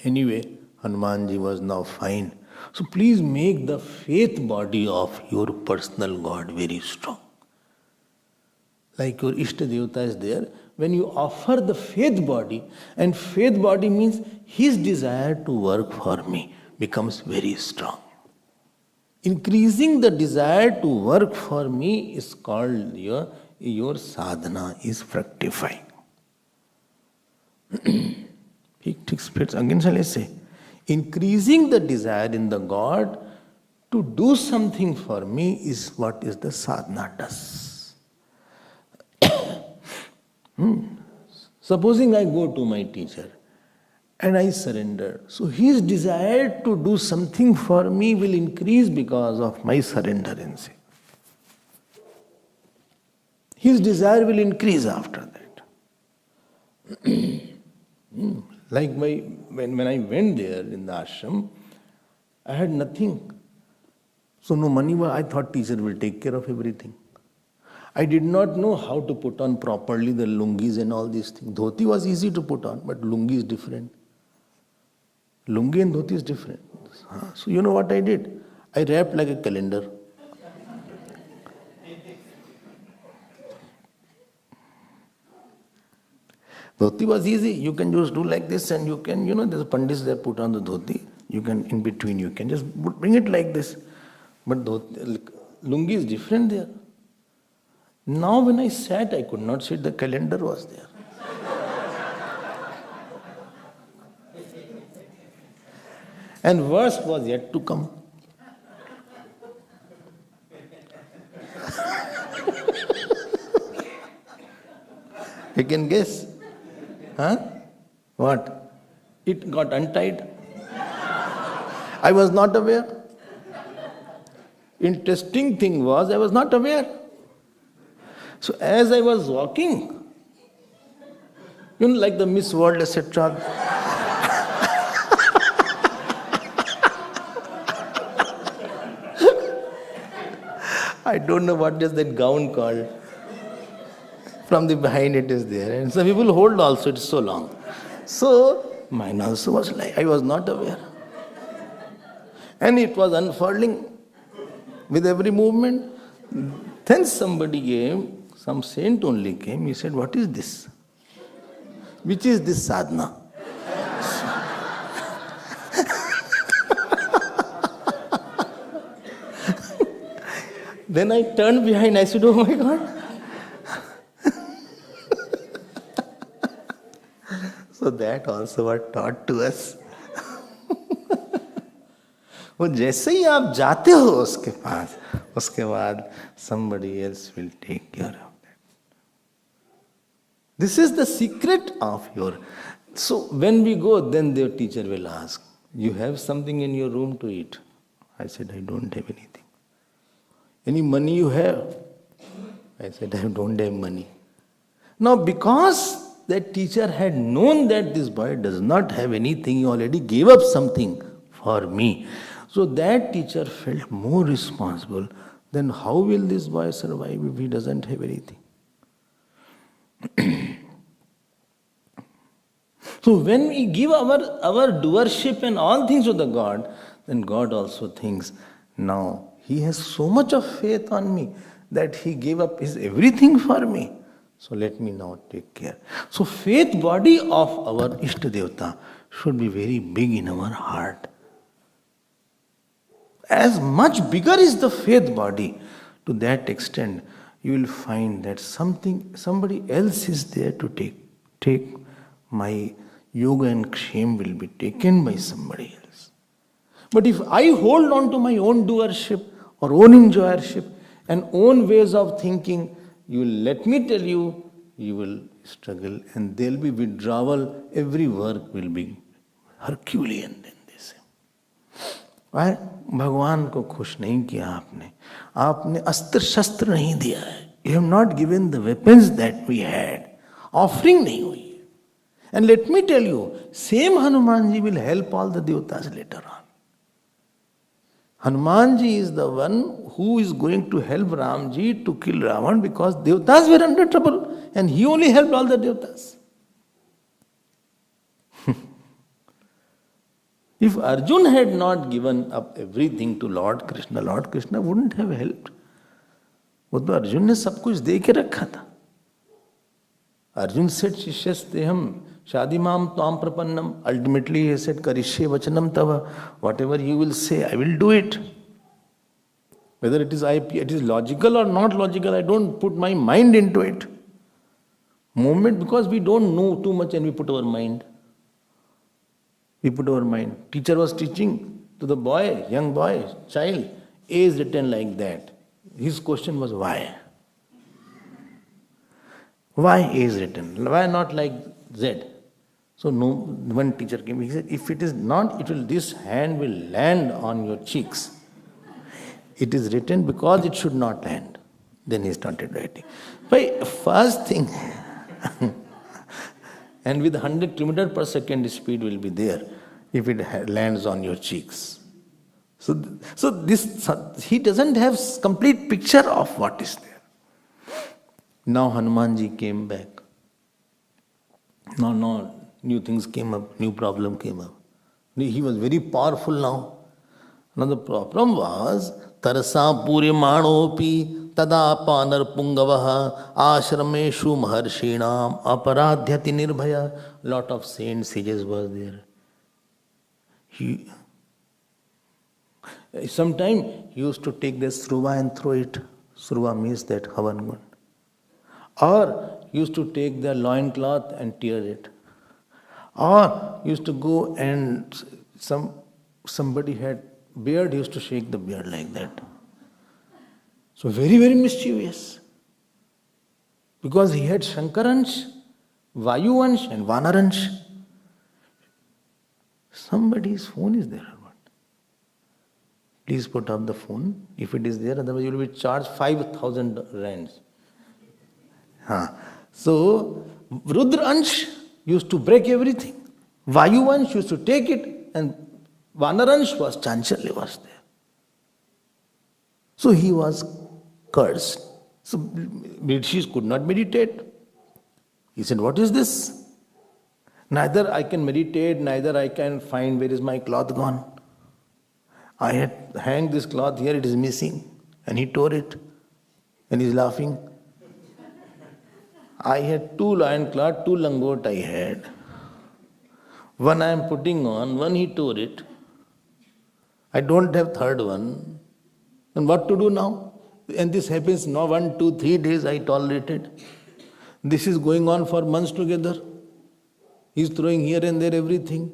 Anyway, Hanumanji was now fine. So please make the faith body of your personal God very strong. Like your Ishta Devata is there, when you offer the faith body, and faith body means his desire to work for me becomes very strong. Increasing the desire to work for me is called your sadhana is fructifying. Again shall I say? Increasing the desire in the God to do something for me is what is the sadhana does. Supposing I go to my teacher and I surrender. So his desire to do something for me will increase because of my surrenderancy. His desire will increase after that. Like when I went there in the ashram, I had nothing. So no money, I thought teacher will take care of everything. I did not know how to put on properly the lungis and all these things. Dhoti was easy to put on, but lungi is different. Lungi and dhoti is different. So you know what I did? I wrapped like a calendar. Dhoti was easy. You can just do like this and you can, there's a pandits that put on the dhoti. You can, in between, you can just bring it like this. But dhoti, lungi is different there. Now when I sat, I could not sit. The calendar was there. And worse was yet to come. You can guess. Huh? What? It got untied. I was not aware. Interesting thing was, I was not aware. So as I was walking, like the Miss World, etc. I don't know what is that gown called. From the behind it is there. And some people hold also, it's so long. So mine also was like, I was not aware. And it was unfurling with every movement. Then somebody came, some saint only came, he said, what is this? Which is this sadhana? Then I turned behind, I said, oh my God. So that also was taught to us. वो जैसे ही आप जाते हो उसके पास, उसके बाद somebody else will take care of that. This is the secret of your. So when we go, then their teacher will ask, you have something in your room to eat? I said, I don't have anything. Any money you have? I said, I don't have money. Now because that teacher had known that this boy does not have anything, he already gave up something for me. So that teacher felt more responsible. Then how will this boy survive if he doesn't have anything? So when we give our doership and all things to the God, then God also thinks, now he has so much of faith on me that he gave up his everything for me. So let me now take care. So faith body of our Ishta Devata should be very big in our heart. As much bigger is the faith body, to that extent, you will find that somebody else is there to take my yoga and kshema will be taken by somebody else. But if I hold on to my own doership or own enjoyership and own ways of thinking, let me tell you, you will struggle and there will be withdrawal. Every work will be Herculean. Why? भगवान को खुश नहीं किया आपने अस्त्र शस्त्र नहीं दिया है. You have not given the weapons that we had. Offering नहीं हुई है. And let me tell you, same Hanumanji will help all the devatas later on. Hanumanji is the one who is going to help Ramji to kill Ravan because devatas were under trouble and he only helped all the devatas. If Arjun had not given up everything to Lord Krishna wouldn't have helped. वो तो अर्जुन ने सब कुछ दे के रखा था. Arjun said, Shishyasteham Shadimam Tvam Prapannam. Ultimately he said, Karishye Vachanam Tava. Whatever you will say, I will do it. Whether it is logical or not logical, I don't put my mind into it. Because we don't know too much and we put our mind. Teacher was teaching to the boy, young boy, child. A is written like that. His question was why? Why A is written? Why not like Z? So one teacher came. He said, if it is not, this hand will land on your cheeks. It is written because it should not land. Then he started writing. But first thing, and with 100 kilometers per second speed will be there if it lands on your cheeks. So he doesn't have complete picture of what is there. Now Hanumanji came back. No, new things came up, new problem came up. He was very powerful now. Now the problem was, Tarasa Purimanopi Tada Panar Pungavaha Ashrameshu Maharshinam Aparadhyati Nirbhaya. Lot of saints, sages were there. Sometimes he used to take the sruva and throw it. Sruva means that havan gun. Or he used to take the loincloth and tear it. Or he used to go and somebody had beard, he used to shake the beard like that. So very, very mischievous. Because he had Shankaransh, Vayuvansh and Vanaransh. Somebody's phone is there or what? Please put up the phone. If it is there, otherwise you will be charged 5,000 rands. So, Rudransh used to break everything. Vayuvansh used to take it, and Vanaransh was Chanchalya was there. So he was cursed. So Rishis could not meditate. He said, what is this? Neither I can meditate, neither I can find where is my cloth gone. I had hanged this cloth here, it is missing. And he tore it. And he is laughing. I had 2 lion cloth, 2 langot I had. One I am putting on, one he tore it. I don't have third one. And what to do now? And this happens now 1, 2, 3 days I tolerated. This is going on for months together. He is throwing here and there everything,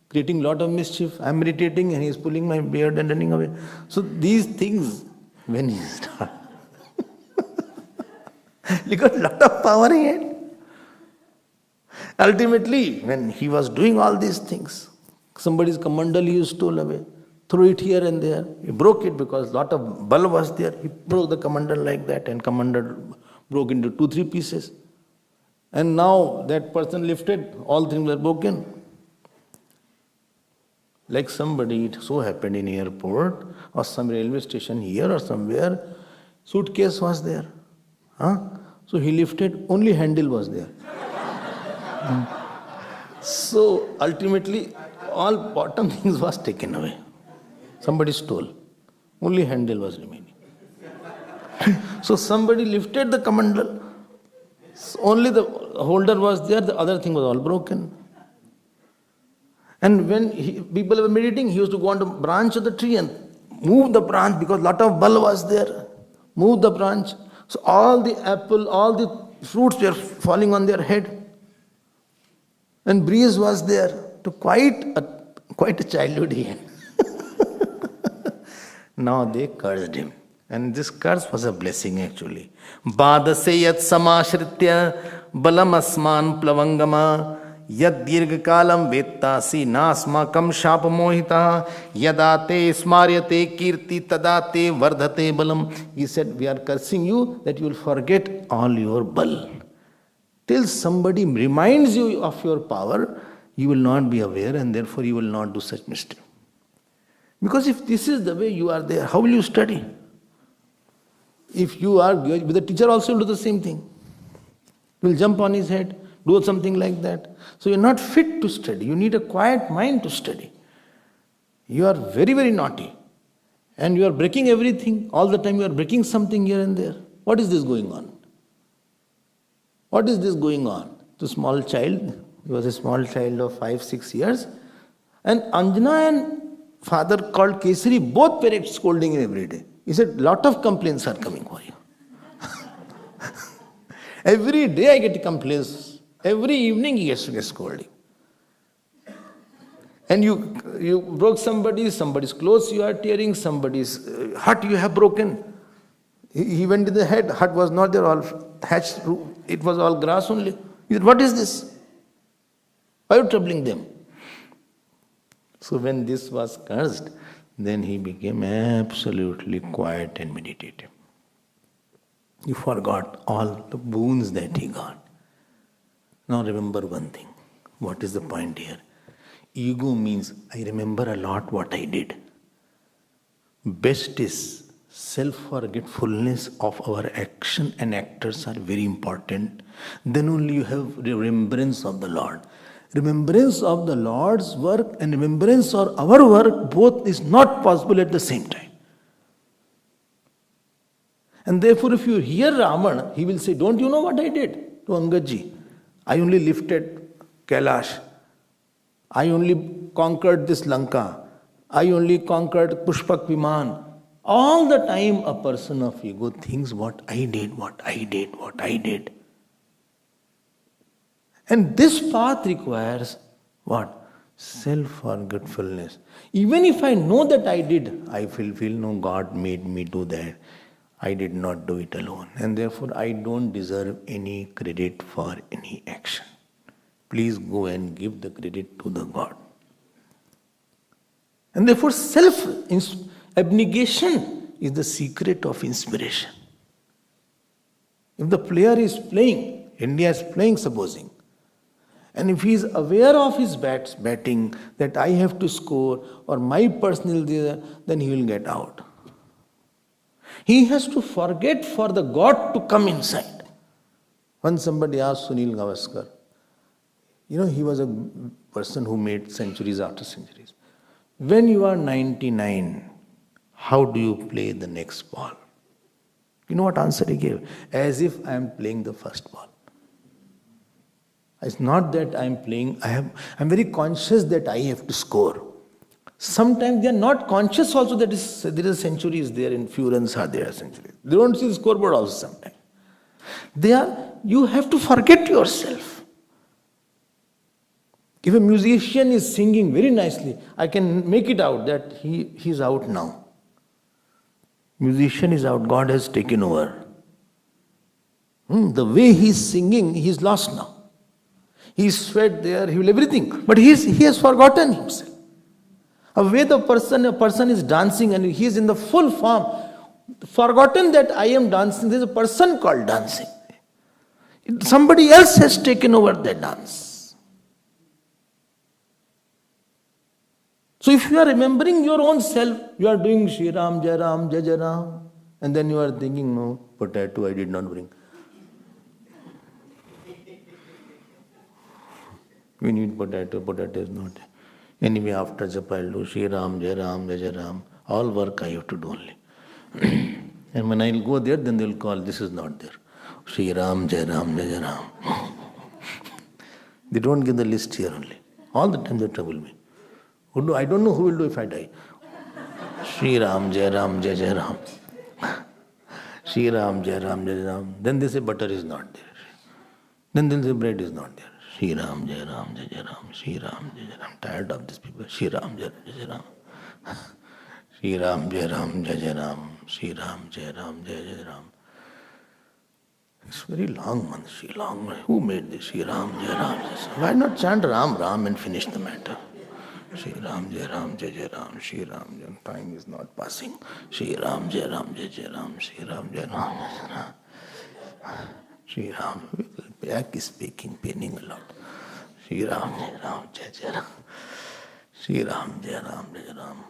creating lot of mischief. I am meditating and he is pulling my beard and running away. So these things, when he started, he got a lot of power he had. Ultimately, when he was doing all these things, somebody's kamandal he stole away, threw it here and there. He broke it because lot of bal was there. He broke the kamandal like that and kamandal broke into 2, 3 pieces. And now that person lifted, all things were broken. Like somebody, it so happened in airport or some railway station here or somewhere, suitcase was there. So he lifted, only handle was there. So ultimately, all bottom things was taken away. Somebody stole. Only handle was remaining. So somebody lifted the Kamandal. Only the holder was there, the other thing was all broken. And when people were meditating, he used to go on the branch of the tree and move the branch because lot of bal was there. Move the branch. So all the apple, all the fruits were falling on their head. And breeze was there. To quite a childhood he had. Now they cursed him. And this curse was a blessing actually. Badase yat samashritya balam asman plavangama yad dirgha kalam vettasi nasmakam shapamohita yadate smaryate kirti tadate vardhate balam. He said, we are cursing you that you will forget all your bal. Till somebody reminds you of your power, you will not be aware and therefore you will not do such mistake. Because if this is the way you are there, how will you study? If you are with the teacher also will do the same thing. You will jump on his head, do something like that. So you are not fit to study. You need a quiet mind to study. You are very, very naughty. And you are breaking everything. All the time you are breaking something here and there. What is this going on? What is this going on? The small child, he was a small child of 5-6 years. And Anjana and father called Kesari, both parents scolding him every day. He said, lot of complaints are coming for you. Every day I get complaints. Every evening he gets to get scolding. And you broke somebody's clothes you are tearing, somebody's hut you have broken. He went to the head, hut was not there, all hatched, it was all grass only. He said, what is this? Why are you troubling them? So when this was cursed, then he became absolutely quiet and meditative. He forgot all the boons that he got. Now remember one thing. What is the point here? Ego means I remember a lot what I did. Best is self-forgetfulness of our action and actors are very important. Then only you have remembrance of the Lord. Remembrance of the Lord's work and remembrance of our work both is not possible at the same time. And therefore if you hear Raman, he will say, don't you know what I did to Angadji? I only lifted Kailash. I only conquered this Lanka. I only conquered Pushpak Viman. All the time a person of ego thinks what I did, what I did, what I did. And this path requires what? Self-forgetfulness. Even if I know that I did, I feel no, God made me do that. I did not do it alone. And therefore I don't deserve any credit for any action. Please go and give the credit to the God. And therefore self-abnegation is the secret of inspiration. If the player is playing, India is playing supposing, and if he is aware of his batting, that I have to score or my personal, then he will get out. He has to forget for the God to come inside. Once somebody asked Sunil Gavaskar, he was a person who made centuries after centuries. When you are 99, how do you play the next ball? You know what answer he gave? As if I am playing the first ball. It's not that I am playing, I'm very conscious that I have to score. Sometimes they are not conscious also that there is centuries there and few runs are there centuries. They don't see the scoreboard also sometimes. You have to forget yourself. If a musician is singing very nicely, I can make it out that he's out now. Musician is out, God has taken over. The way he's singing, he's lost now. He's sweat there, he will everything. But he has forgotten himself. A way a person is dancing and he is in the full form, forgotten that I am dancing. There is a person called dancing. Somebody else has taken over that dance. So if you are remembering your own self, you are doing Shri Ram, Jai Ram, Jai Jai Ram, and then you are thinking, no, potato I did not bring. We need potato, potato is not there. Anyway, after japa I'll do Shri Ram, Jai Ram, Jai Jai Ram. All work I have to do only. And when I'll go there, then they'll call, this is not there. Shri Ram, Jai Ram, Jai Jai Ram. They don't give the list here only. All the time they trouble me. I don't know who will do if I die. Shri Ram, Jai Ram, Jai Jai Ram. Shri Ram, Jai Ram, Jai Jai Ram. Then they say butter is not there. Then they'll say bread is not there. Shri Ram, Jai Ram, Jai Jai Ram. Shri Ram, Jai Jai Ram. Tired of these people. Shri Ram, Jai Jai Ram. Shri Ram, Jai Ram, Jai Jai Ram. Shri Ram, Jai Ram, Jai Jai Ram. It's very long mantra, Shri Ram. Who made this? Shri Ram, Jai Ram, Jai Ram. Why not chant Ram, Ram and finish the matter? Shri Ram, Jai Ram, Jai Jai Ram. Shri Ram, Jai. Time is not passing. Shri Ram, Jai Ram, Jai Jai Ram. Shri Ram, Jai Ram, Jai Ram. Shri Ram, back is speaking, paining a lot. Shri Ram, Jai Ram, Jai Jai Ram. Shri Ram, Jai Ram, Jai Ram.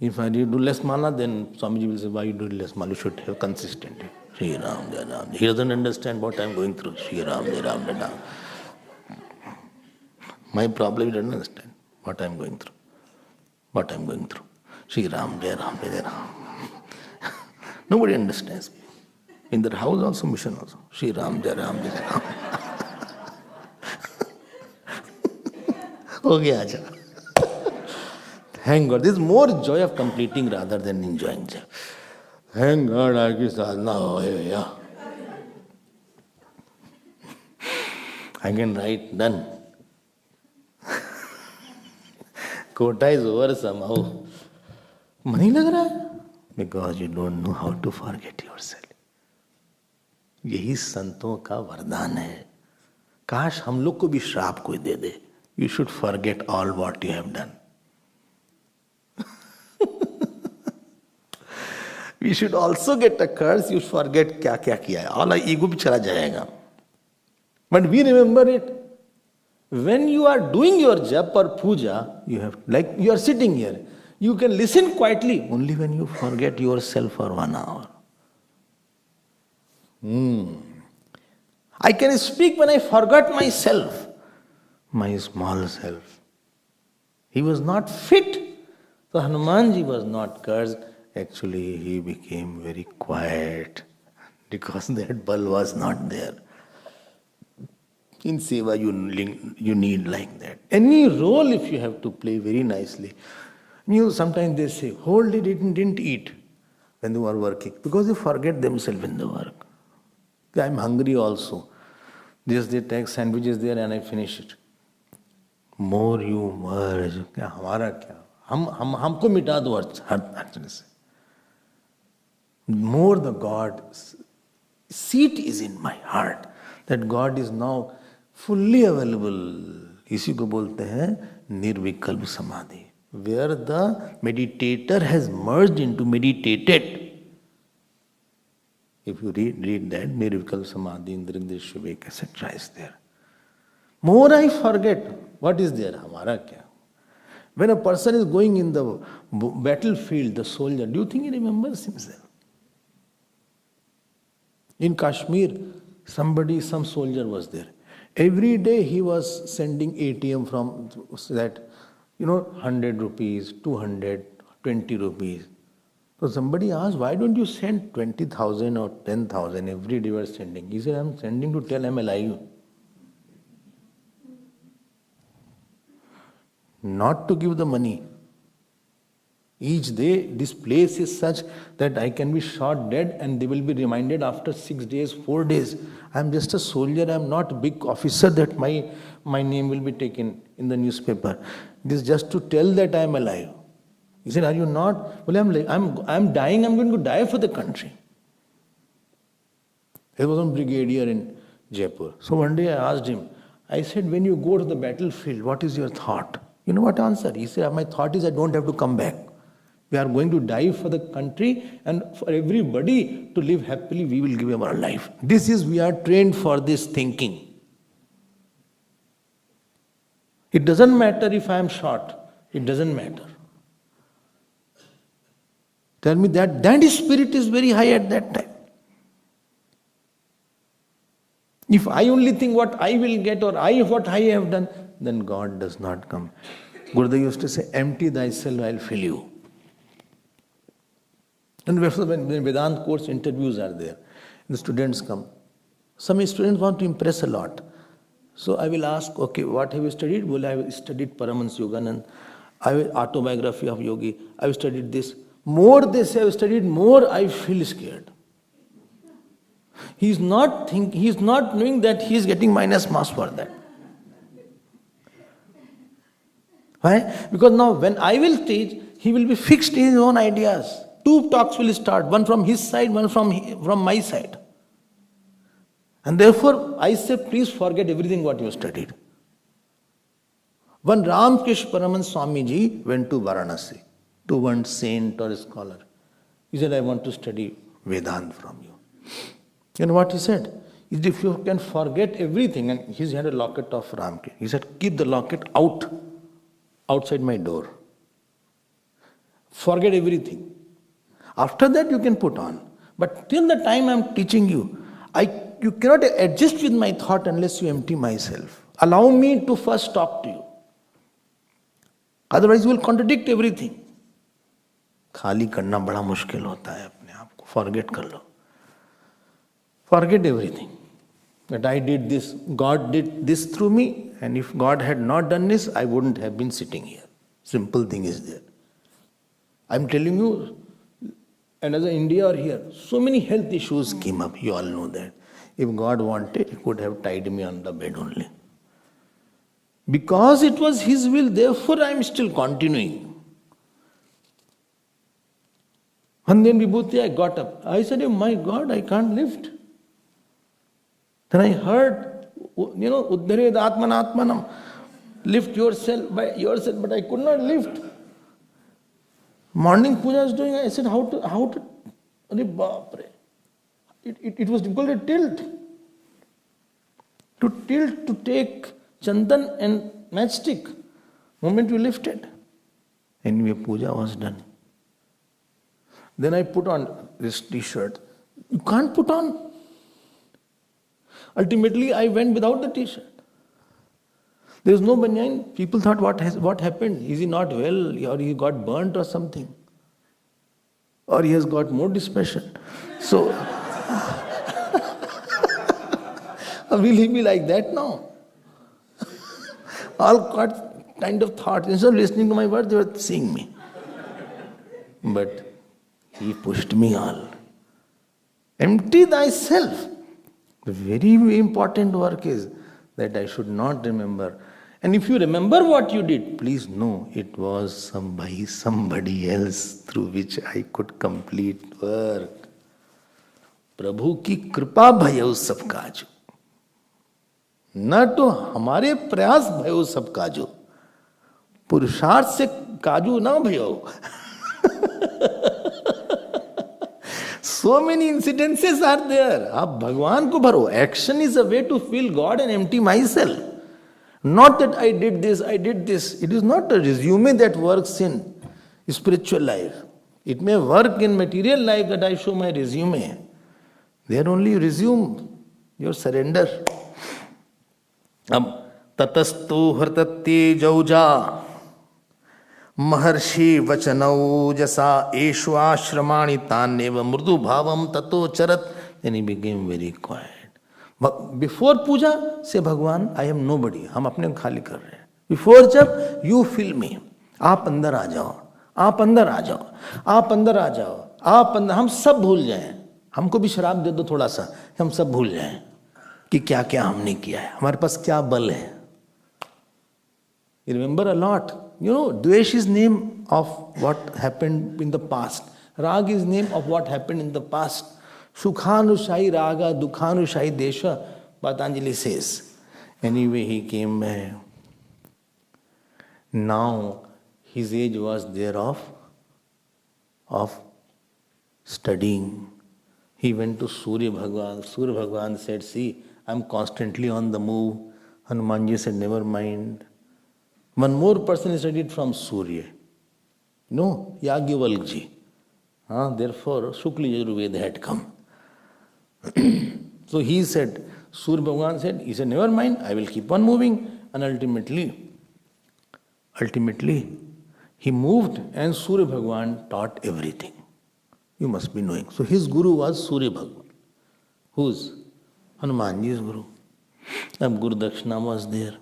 If I do less mala, then Swamiji will say, why you do less mala? You should have consistently. Shri Ram, Jai Ram. He doesn't understand what I am going through. Shri Ram, Jai Ram, Jai Ram. My problem, he doesn't understand what I am going through. What I am going through. Shri Ram, Jai Ram, Jai Ram. Nobody understands me. In their house also, mission also. Shri Ram, Jai Ram, Jai Ram. Ho gaya, acha. Thank God. There is more joy of completing rather than enjoying. Thank God, I guess sadhana. Yeah. I can write, done. Quota is over somehow. Money lag raha hai? Because you don't know how to forget yourself. यही संतों का वरदान है. काश हम लोग को भी श्राप कोई दे दे. You should forget all what you have done. We should also get a curse. You forget क्या क्या किया है. All our ego भी चला जाएगा. But we remember it. When you are doing your japa or puja, you have, like you are sitting here, you can listen quietly only when you forget yourself for 1 hour. I can speak when I forgot myself, my small self. He was not fit. So Hanumanji was not cursed. Actually, he became very quiet because that bal was not there. In seva, you need like that. Any role if you have to play very nicely. Sometimes they say, whole day didn't eat when they were working because they forget themselves in the work. I'm hungry also. Just they take sandwiches there and I finish it. More you merge. हमारा क्या? हमको मिटा दो अर्चने से. More the God seat is in my heart. That God is now fully available. इसी को बोलते हैं निर्विकल्प समाधि. Where the meditator has merged into meditated. If you read that, Nirvikalpa Samadhi, Indrindriya Vivek, etc. is there. More I forget, what is there? Hamara kya? When a person is going in the battlefield, the soldier, do you think he remembers himself? In Kashmir, some soldier was there. Every day he was sending ATM from that, 100 rupees, 200, 20 rupees. So somebody asked, why don't you send 20,000 or 10,000 every day you are sending? He said, I'm sending to tell I'm alive. Not to give the money. Each day, this place is such that I can be shot dead and they will be reminded after 6 days, 4 days. I'm just a soldier, I'm not a big officer that my name will be taken in the newspaper. This is just to tell that I'm alive. He said, are you not? Well, I'm dying, I'm going to die for the country. There was one brigadier in Jaipur. So one day I asked him, I said, when you go to the battlefield, what is your thought? You know what answer? He said, my thought is I don't have to come back. We are going to die for the country and for everybody to live happily, we will give our life. We are trained for this thinking. It doesn't matter if I am shot. It doesn't matter. Tell me that spirit is very high at that time. If I only think what I will get or what I have done, then God does not come. Gurudev used to say, empty thyself, I'll fill you. And when Vedanta course interviews are there, the students come. Some students want to impress a lot. So I will ask, okay, what have you studied? Well, I have studied Paramahansa Yogananda. I have autobiography of Yogi. I have studied this. More they say I have studied, more I feel scared. He is not knowing that he is getting minus marks for that. Why? Because now when I will teach, he will be fixed in his own ideas. Two talks will start, one from his side, one from my side. And therefore, I say, please forget everything what you studied. When Ramkrishna Paramahansa Swamiji went to Varanasi, to one saint or a scholar, he said, I want to study Vedanta from you. You know what he said? He said, if you can forget everything, and he had a locket of Ramkrishna. He said, keep the locket outside my door. Forget everything. After that you can put on. But till the time I am teaching you, you cannot adjust with my thought unless you empty myself. Allow me to first talk to you. Otherwise you will contradict everything. खाली करना बड़ा मुश्किल होता है अपने आप को. Forget कर लो. Forget everything. That I did this, God did this through me, and if God had not done this, I wouldn't have been sitting here. Simple thing is there. I'm telling you, and as in India or here, so many health issues came up. You all know that. If God wanted, He could have tied me on the bed only. Because it was His will, therefore I am still continuing. And then Vibhuti, I got up. I said, oh my God, I can't lift. Then I heard, Uddhared Atmanatmanam, lift yourself by yourself, but I could not lift. Morning puja I was doing, I said, how to, it was difficult to tilt. To take chandan and matchstick. Moment you lifted. Anyway, puja was done. Then I put on this t-shirt. You can't put on. Ultimately, I went without the t-shirt. There was no banyan. People thought, what happened? Is he not well? Or he got burnt or something? Or he has got more dispassion. So, will he be like that now? All kind of thoughts. Instead of listening to my words, they were seeing me. But he pushed me all. Empty thyself. The very important work is that I should not remember. And if you remember what you did, please know it was somebody else through which I could complete work. प्रभु की कृपा भयो सब काजू, न तो हमारे प्रयास भयो सब काजू, पुरुषार्थ से काजू ना भयो. So many incidences are there. आप भगवान को भरो. Action is a way to feel God and empty myself. Not that I did this, I did this. It is not a resume that works in spiritual life. It may work in material life that I show my resume. There only you resume your surrender. Tatastu hrtatye jauja Maharshi vachanau jasa Ishwar shramani taneva murdu bhavam tato charat. Then he became very quiet. Before puja, say Bhagwan, I am nobody. हम अपने को खाली कर रहे हैं. Before जब, you fill me. आप अंदर आ जाओ. आप अंदर आ जाओ. आप अंदर आ जाओ. आप अंदर, हम सब भूल जाएं. हमको भी शराब दे दो थोड़ा सा. हम सब भूल जाएं कि क्या क्या हमने किया है. हमारे पास क्या बल है. You remember a lot. Dvesh is name of what happened in the past. Rag is name of what happened in the past. Sukhanushahi raga, dukhanushahi desha, Patanjali says. Anyway, he came back. Now, his age was there of studying. He went to Surya Bhagwan. Surya Bhagwan said, see, I'm constantly on the move. Hanumanji said, never mind. One more person studied from Surya. Yagyavalkji. Therefore, Shukla Yajurveda had come. So he said, Surya Bhagwan said, he said, never mind, I will keep on moving. And ultimately, he moved and Surya Bhagwan taught everything. You must be knowing. So his guru was Surya Bhagwan. Who's? Hanumanji's guru. And Guru Dakshina was there.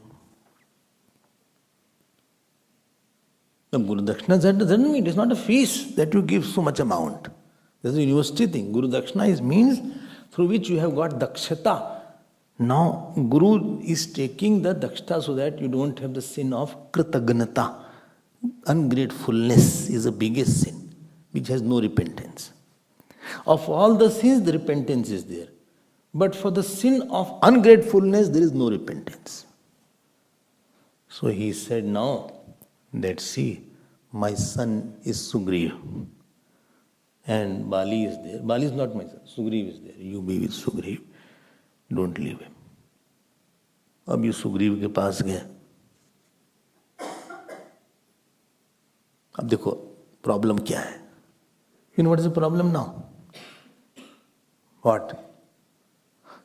The Guru Dakshina doesn't mean, it's not a feast that you give so much amount. There's a university thing. Guru Dakshina means through which you have got dakshata. Now, Guru is taking the dakshata so that you don't have the sin of kritagnata. Ungratefulness is the biggest sin, which has no repentance. Of all the sins, the repentance is there. But for the sin of ungratefulness, there is no repentance. So he said, now, let's see, my son is Sugriv. And Bali is there. Bali is not my son. Sugriv is there. You be with Sugriv. Don't leave him. अब ये सुग्रीव के पास गए. अब देखो problem क्या है. You know what is the problem now? What?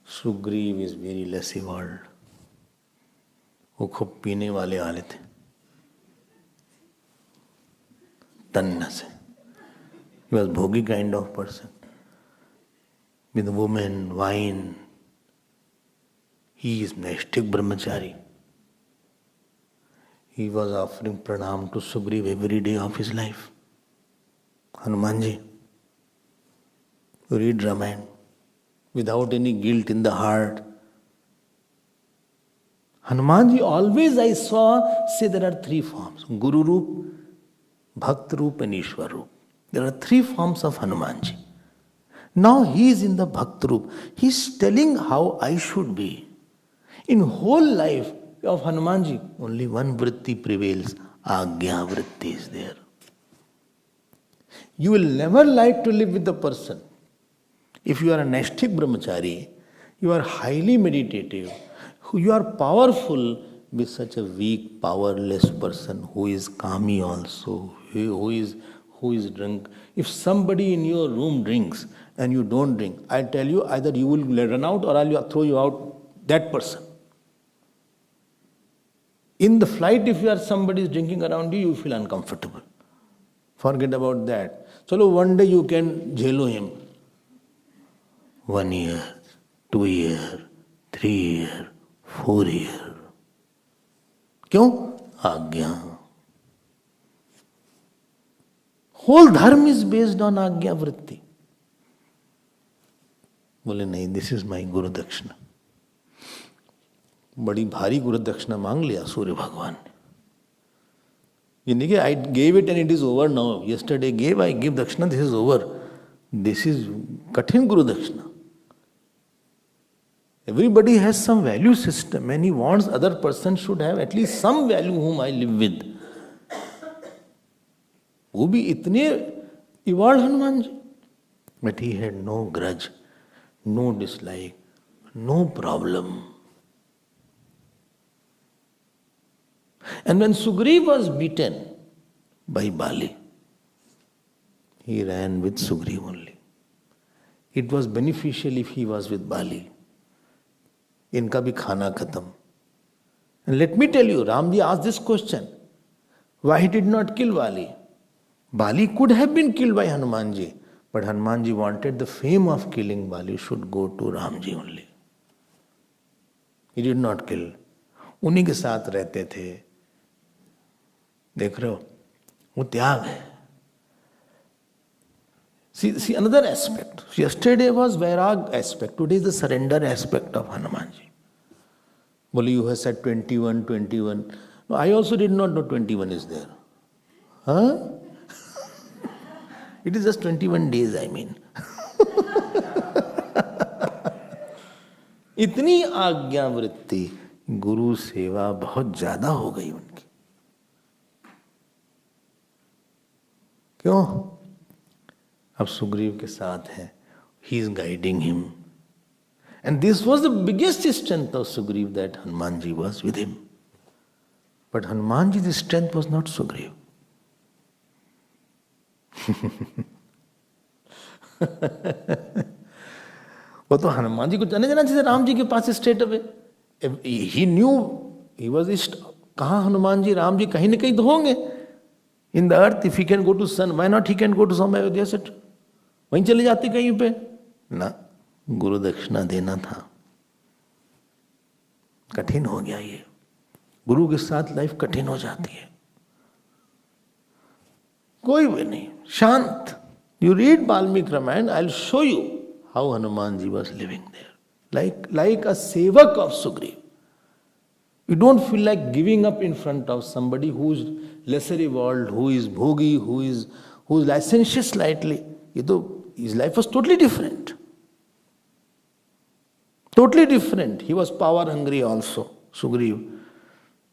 Sugriv is very less evolved. वो खूब पीने वाले आले थे. तन्ना से. He was bhogi kind of person. With women, wine. He is Naishtik Brahmachari. He was offering pranam to Sugriv every day of his life. Hanumanji, you read Ramayana without any guilt in the heart. Hanumanji always I saw say there are three forms. Guru Roop, Bhakt Roop and Ishwar Roop. There are three forms of Hanumanji. Now he is in the Bhakt Roop. He is telling how I should be. In whole life of Hanumanji, only one vritti prevails. Agya vritti is there. You will never like to live with the person. If you are a Naishtik Brahmachari, you are highly meditative, you are powerful with such a weak, powerless person who is kami also, who is drunk. If somebody in your room drinks and you don't drink, I tell you, either you will run out or I will throw you out, that person. In the flight, if you are somebody is drinking around you, you feel uncomfortable. Forget about that. So one day you can jhelo him. 1 year, 2 year, 3 year, 4 year. क्यों? आज्ञा. Whole dharma is based on आज्ञा वृत्ति. बोले नहीं, this is my Guru Dakshina. बड़ी भारी गुरु दक्षिणा मांग लिया सूर्य भगवान ने. ये नहीं कि I gave it and it is over now. Yesterday gave, I give dakshina, this is over. This is कठिन गुरु दक्षिणा. Everybody has some value system and he wants other person should have at least some value whom I live with. वो भी इतने evolved Hanuman ji. But he had no grudge, no dislike, no problem. And when Sugriv was beaten by Bali, he ran with Sugriv only. It was beneficial if he was with Bali. इनका भी खाना खत्म. And let me tell you, Ramji asked this question. Why he did not kill Bali? Bali could have been killed by Hanumanji, but Hanumanji wanted the fame of killing Bali should go to Ramji only. He did not kill. उन्हीं के साथ रहते थे. देख रहे हो, वो त्याग है. See another aspect. Yesterday was Vairag aspect. Today is the surrender aspect of Hanumanji. Well, you have said 21. No, I also did not know 21 is there. Huh? It is just 21 days, I mean. इतनी आज्ञा वृत्ति, गुरु सेवा बहुत ज्यादा हो गई उनकी. क्यों? अब सुग्रीव के साथ है. He is guiding him. And this was the biggest strength of Sugriv, that Hanumanji was with him. But Hanumanji's strength was not Sugriv. वो तो हनुमान जी को जाने देना चाहिए राम जी के पास straight away. He knew he was east, कहाँ हनुमान जी राम जी कहीं न कहीं तो होंगे in the earth. If he can go to sun, why not he can go to some Ayodhya set, वहीं चले जाते कहीं पे ना. गुरु दक्षिणा देना था, कठिन हो गया ये. गुरु के साथ लाइफ कठिन हो जाती है. कोई भी नहीं, शांत. You read Valmiki Ramayan, I will show you how Hanuman ji was living there, like a sevak of Sugriv. You don't feel like giving up in front of somebody who is lesser evolved, who is bhogi, who is licentious slightly. His life was totally different. Totally different. He was power hungry also, Sugriv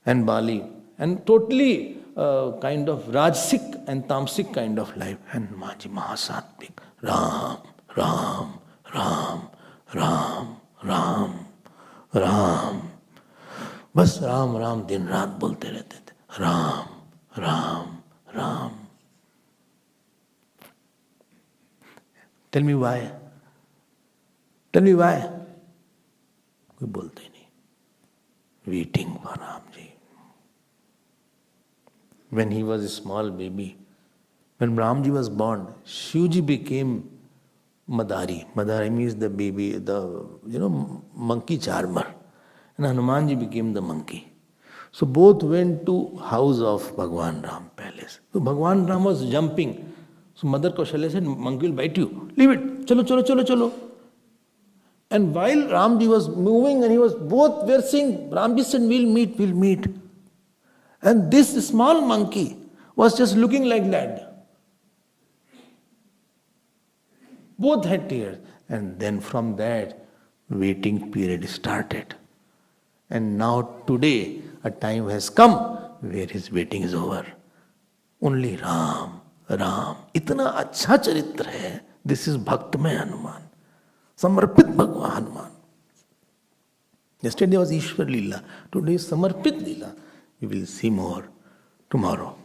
and Bali, and totally kind of Rajsik and Tamsik kind of life. And Maji Mahasattvic, Ram, Ram, Ram, Ram, Ram, Ram. बस राम राम दिन रात बोलते रहते थे. Ram Ram Ram. Tell me why, tell me why. कोई बोलते ही नहीं. Waiting for Ram ji. When he was a small baby, when Ramji was born, Shivji became Madari. Madari means the baby, monkey charmer. And Hanumanji became the monkey. So both went to house of Bhagwan Ram palace. So Bhagwan Ram was jumping. So Mother Kaushalya said, monkey will bite you. Leave it. Chalo, chalo, chalo, chalo. And while Ramji was moving and both were saying, Ramji said, we'll meet, we'll meet. And this small monkey was just looking like that. Both had tears. And then from that, waiting period started. And now today, a time has come where his waiting is over. Only Ram, Ram. इतना अच्छा चरित्र है. This is भक्तमय Hanuman, समर्पित भगवान Hanuman. Yesterday was Ishwar Leela. Today is Samarpit Leela. We will see more tomorrow.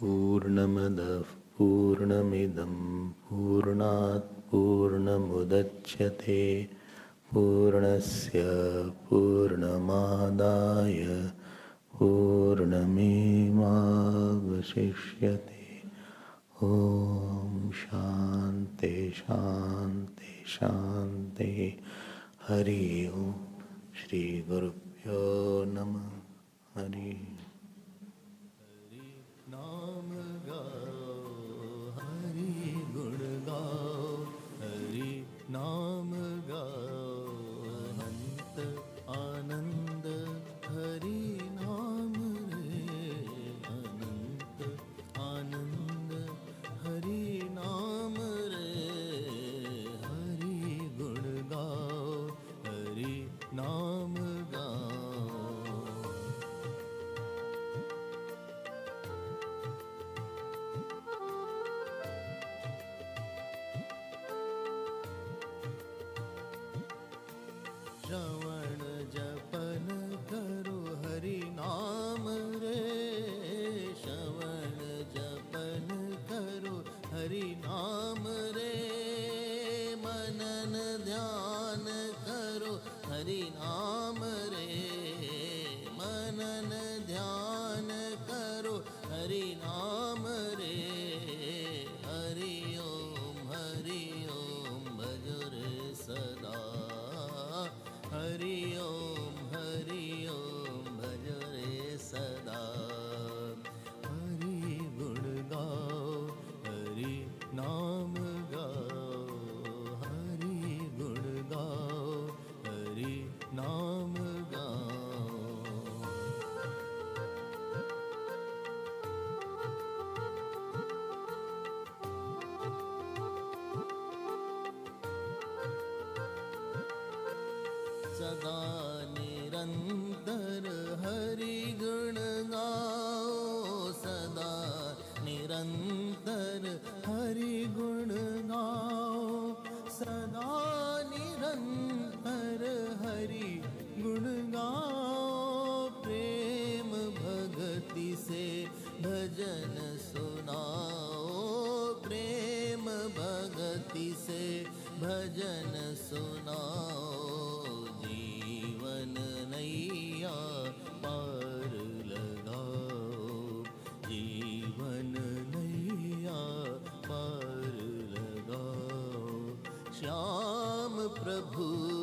Purnamadav Purnamidam Purnat Purnamudachyate Purnasya Purnamadaya Purnamevavasishyate. Om Shanti Shanti Shanti. Hari Om. Shri Gurubhyo Namah. Hari. नाम गाओ, हरि गुण गाओ, हरि नाम गाओ, अनंत आनंद हरि नाम रे, अनंत आनंद हरि नाम रे, हरि गुण गाओ, हरि नाम गाओ. श्रवण जपन करो हरि नाम रे, श्रवण जपन करो हरि नाम रे, मनन ध्यान करो हरि नाम रे, मनन ध्यान करो हरि नाम रे, हरि ओम भजो रे सदा, हरि ओम भजो रे सदा. हरि गुण गाओ, हरि नाम गाओ, हरि गुण गाओ, हरि नाम गाओ. सदा निरंतर हरि गुण गाओ, सदा निरंतर हरि गुण गाओ, सदा निरंतर हरि गुण गाओ. प्रेम भगति से भजन सुनाओ, प्रेम भगति से भजन सुनाओ। जीवन नैया पार लगाओ, जीवन नैया पार लगाओ। श्याम प्रभु